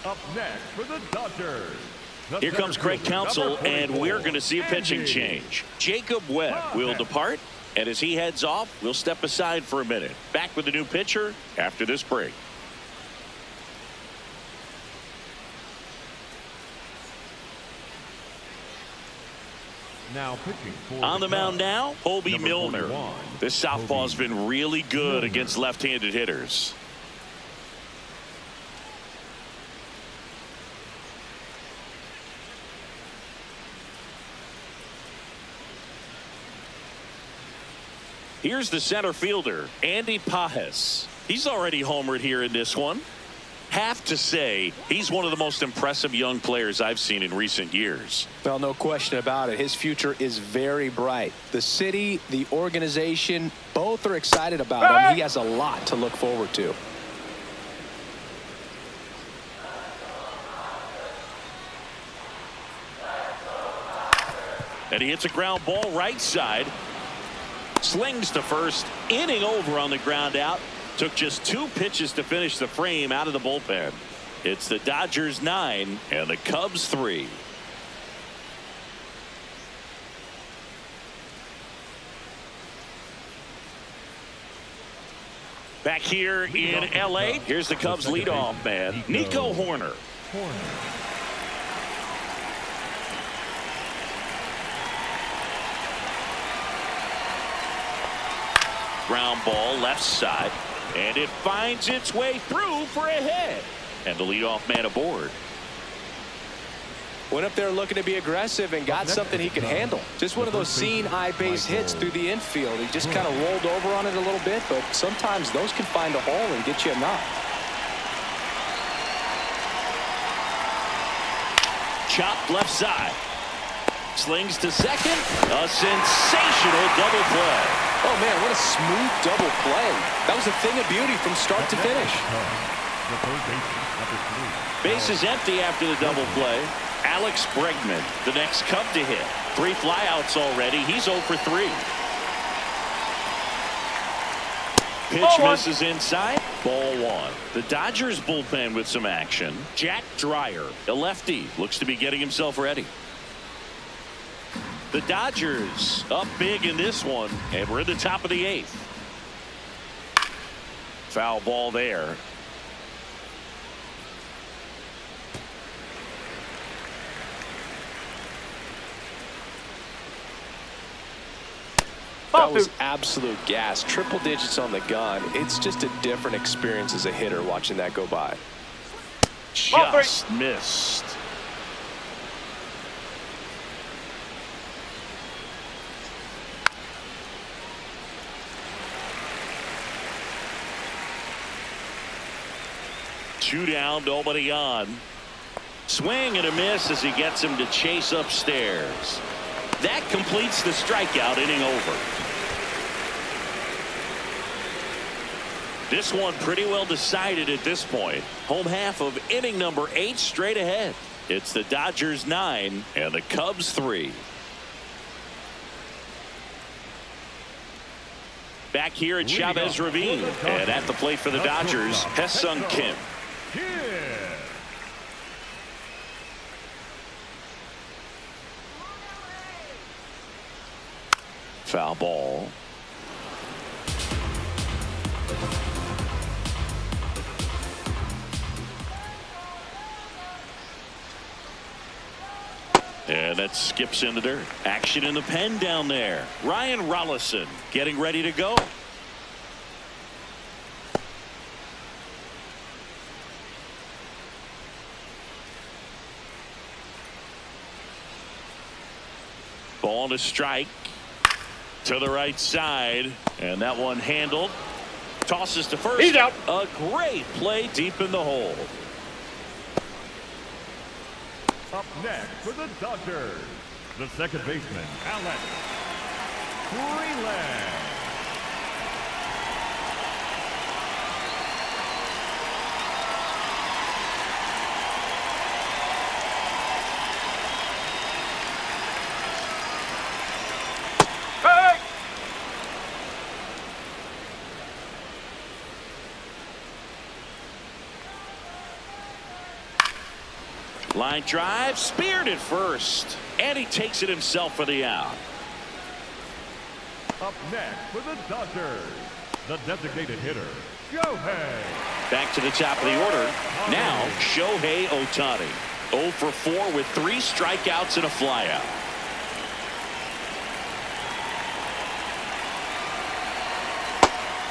Up next for the Dodgers. the
Here comes
center
Craig
fielder,
Counsell,
number
and
44,
we're going to see a pitching
Andy.
change. Jacob Webb will depart, and as he heads off, we'll step aside for a minute. Back with the new pitcher after this break.
Now pitching for
On the mound
Cubs,
now, Hobie
number
Milner.
41,
This southpaw's been really good
Milner.
against left-handed hitters. Here's the center fielder, Andy Pajes. He's already homered here in this one. Have to say, he's one of the most impressive young players I've seen in recent years.
Well, no question about it. His future is very bright. The city, the organization, both are excited about him. He has a lot to look forward to.
And he hits a ground ball right side. Slings to first. Inning over on the ground out. Took just 2 pitches to finish the frame out of the bullpen. It's the Dodgers 9 and the Cubs 3. Back here in L.A., here's the Cubs leadoff man, Nico Hoerner. Ground ball left side, and it finds its way through for a hit. And the leadoff man aboard.
Went up there looking to be aggressive and got something he could handle. Just one of those seen high base hits through the infield. He just kind of rolled over on it a little bit, but sometimes those can find a hole and get you a knock.
Chopped left side. Slings to second. A sensational double play.
Oh, man, what a smooth double play. That was a thing of beauty from start to finish.
Base is empty after the double play. Alex Bregman, the next Cub to hit. 3 flyouts already. He's 0 for 3. Pitch misses inside. Ball 1. The Dodgers bullpen with some action. Jack Dreyer, a lefty, looks to be getting himself ready. The Dodgers up big in this one, and we're at the top of the 8th. Foul ball there.
That was absolute gas. Triple digits on the gun. It's just a different experience as a hitter watching that go by.
Just missed. Two down, nobody on. Swing and a miss as he gets him to chase upstairs. That completes the strikeout, inning over. This one pretty well decided at this point. Home half of inning number 8 straight ahead. It's the Dodgers 9 and the Cubs 3. Back here at Chavez Ravine, and at the plate for the Dodgers, Ha-Seong Kim. Foul ball. And that skips in the dirt. Action in the pen down there. Ryan Rollison getting ready to go. Ball to strike. To the right side, and that one handled. Tosses to first.
He's out.
A great play deep in the hole.
Up next for the Dodgers, the second baseman, Alex Freeland.
Line drive, speared at first, and he takes it himself for the out.
Up next for the Dodgers, the designated hitter, Shohei.
Back to the top of the order. Now, Shohei Ohtani. 0 for 4 with 3 strikeouts and a flyout.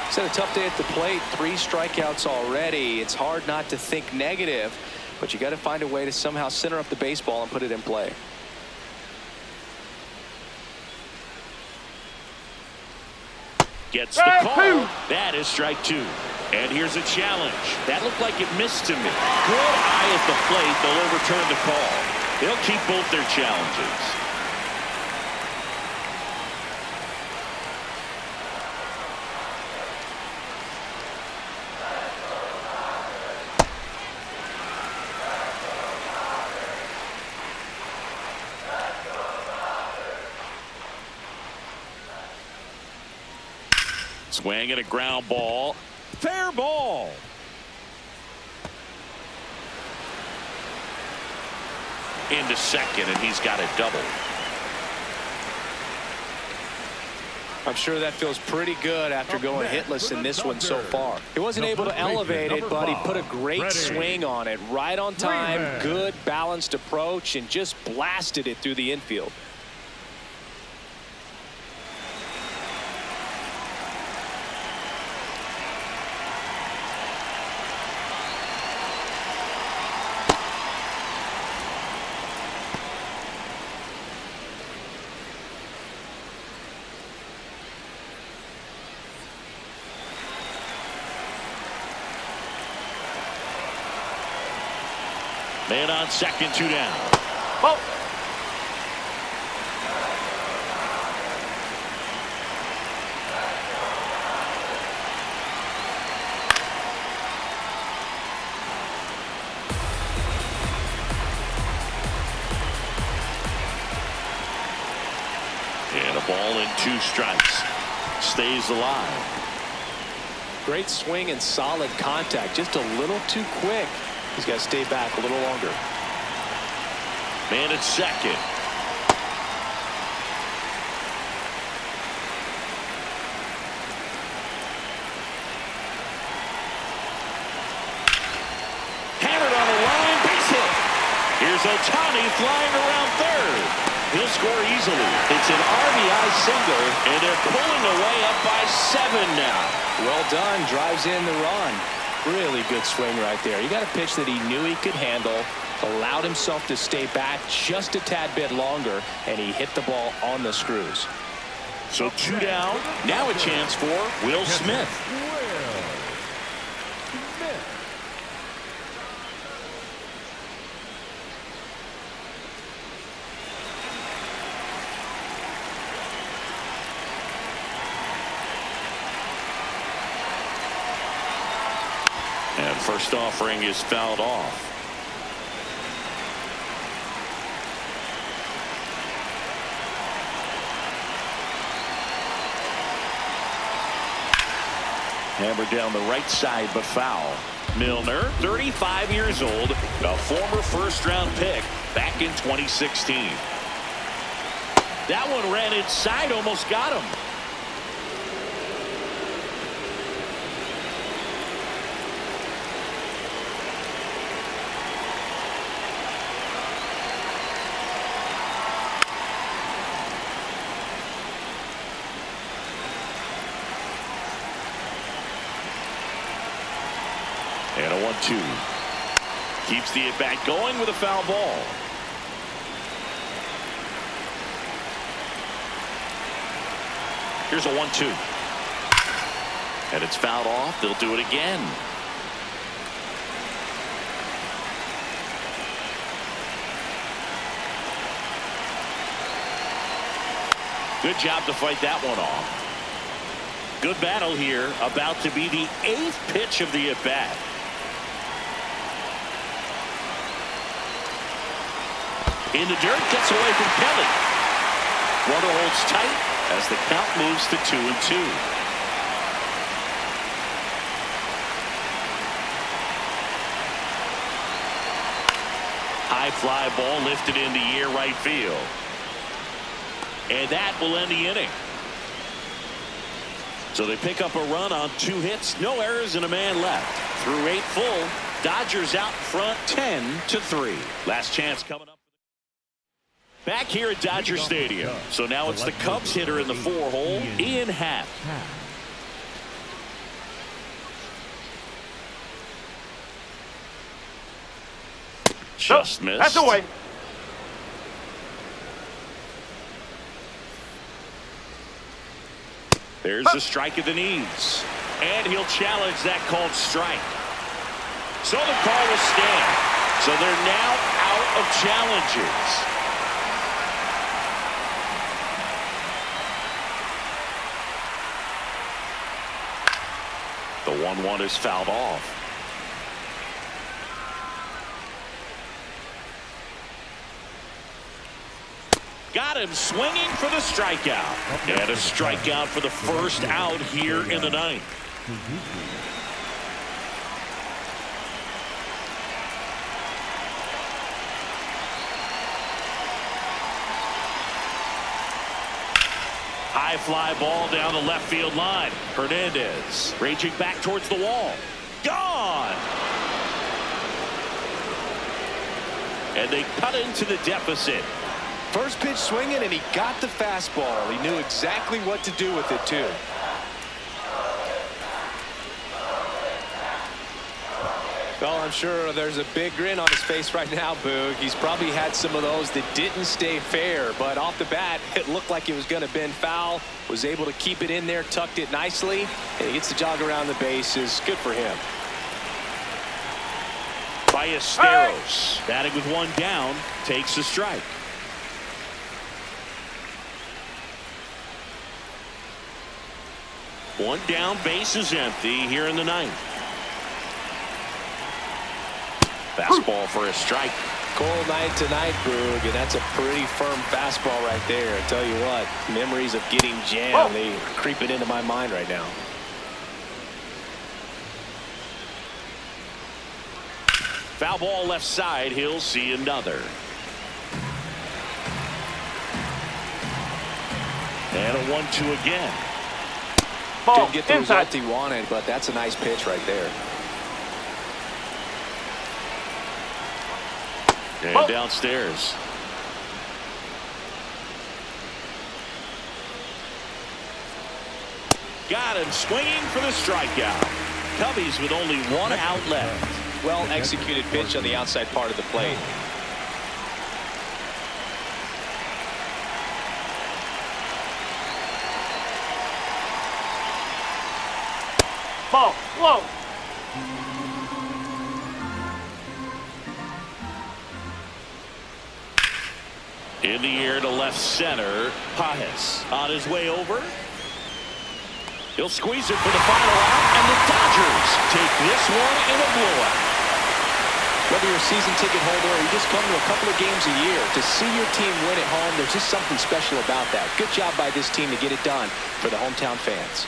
It's had a tough day at the plate. 3 strikeouts already. It's hard not to think negative, but you got to find a way to somehow center up the baseball and put it in play.
Gets the call. That is strike 2. And here's a challenge. That looked like it missed to me. Good eye at the plate. They'll overturn the call. They'll keep both their challenges. Swing and a ground ball. Fair ball. Into second, and he's got a double.
I'm sure that feels pretty good after going hitless in this one so far. He wasn't able to elevate it, but he put a great swing on it. Right on time, good balanced approach, and just blasted it through the infield.
Man on second, 2 down.
Ball.
And a ball and 2 strikes. Stays alive.
Great swing and solid contact. Just a little too quick. He's got to stay back a little longer.
Man at second. Hammered on the line, base hit. Here's Ohtani flying around third. He'll score easily. It's an RBI single, and they're pulling away up by 7 now.
Well done. Drives in the run. Really good swing right there. You got a pitch that he knew he could handle, allowed himself to stay back just a tad bit longer, and he hit the ball on the screws.
So 2 down. Now a chance for Will Smith. And first offering is fouled off. Hammered down the right side, but foul. Milner, 35 years old, a former first-round pick back in 2016. That one ran inside, almost got him. And a 1-2. Keeps the at-bat going with a foul ball. Here's a 1-2. And it's fouled off. They'll do it again. Good job to fight that one off. Good battle here. About to be the 8th pitch of the at-bat. In the dirt, gets away from Kelly. Runner holds tight as the count moves to 2-2. High fly ball lifted in the air right field. And that will end the inning. So they pick up a run on 2 hits, no errors, and a man left. Through 8 full, Dodgers out front 10-3. Last chance coming up. Back here at Dodger Stadium. So now it's the Cubs hitter in the 4-hole, Ian Happ. Just missed.
That's away.
There's a strike at the knees. And he'll challenge that called strike. So the call will stand. So they're now out of challenges. The 1-1 is fouled off. Got him swinging for the strikeout. And a strikeout for the first out here in the ninth. High fly ball down the left field line. Hernandez raging back towards the wall. Gone. And they cut into the deficit.
First pitch swinging, and he got the fastball. He knew exactly what to do with it, too. Well, I'm sure there's a big grin on his face right now, Boog. He's probably had some of those that didn't stay fair, but off the bat, it looked like it was going to bend foul. Was able to keep it in there, tucked it nicely, and he gets to jog around the bases. Good for him.
Ballesteros, batting with one down, takes the strike. One down, base is empty here in the ninth. Fastball for a strike.
Cold night tonight, Boog, and that's a pretty firm fastball right there. I tell you what, memories of getting jammed, they creep it into my mind right now.
Foul ball left side. He'll see another. And a 1-2 again.
Ball
Didn't get the
inside.
result he wanted, but that's a nice pitch right there.
And downstairs. Got him swinging for the strikeout. Cubbies with only one out left.
Well executed pitch on the outside part of the plate.
Ball low.
In the air to left center. Pajes on his way over. He'll squeeze it for the final out, and the Dodgers take this one in a blowout.
Whether you're a season ticket holder or you just come to a couple of games a year, to see your team win at home, there's just something special about that. Good job by this team to get it done for the hometown fans.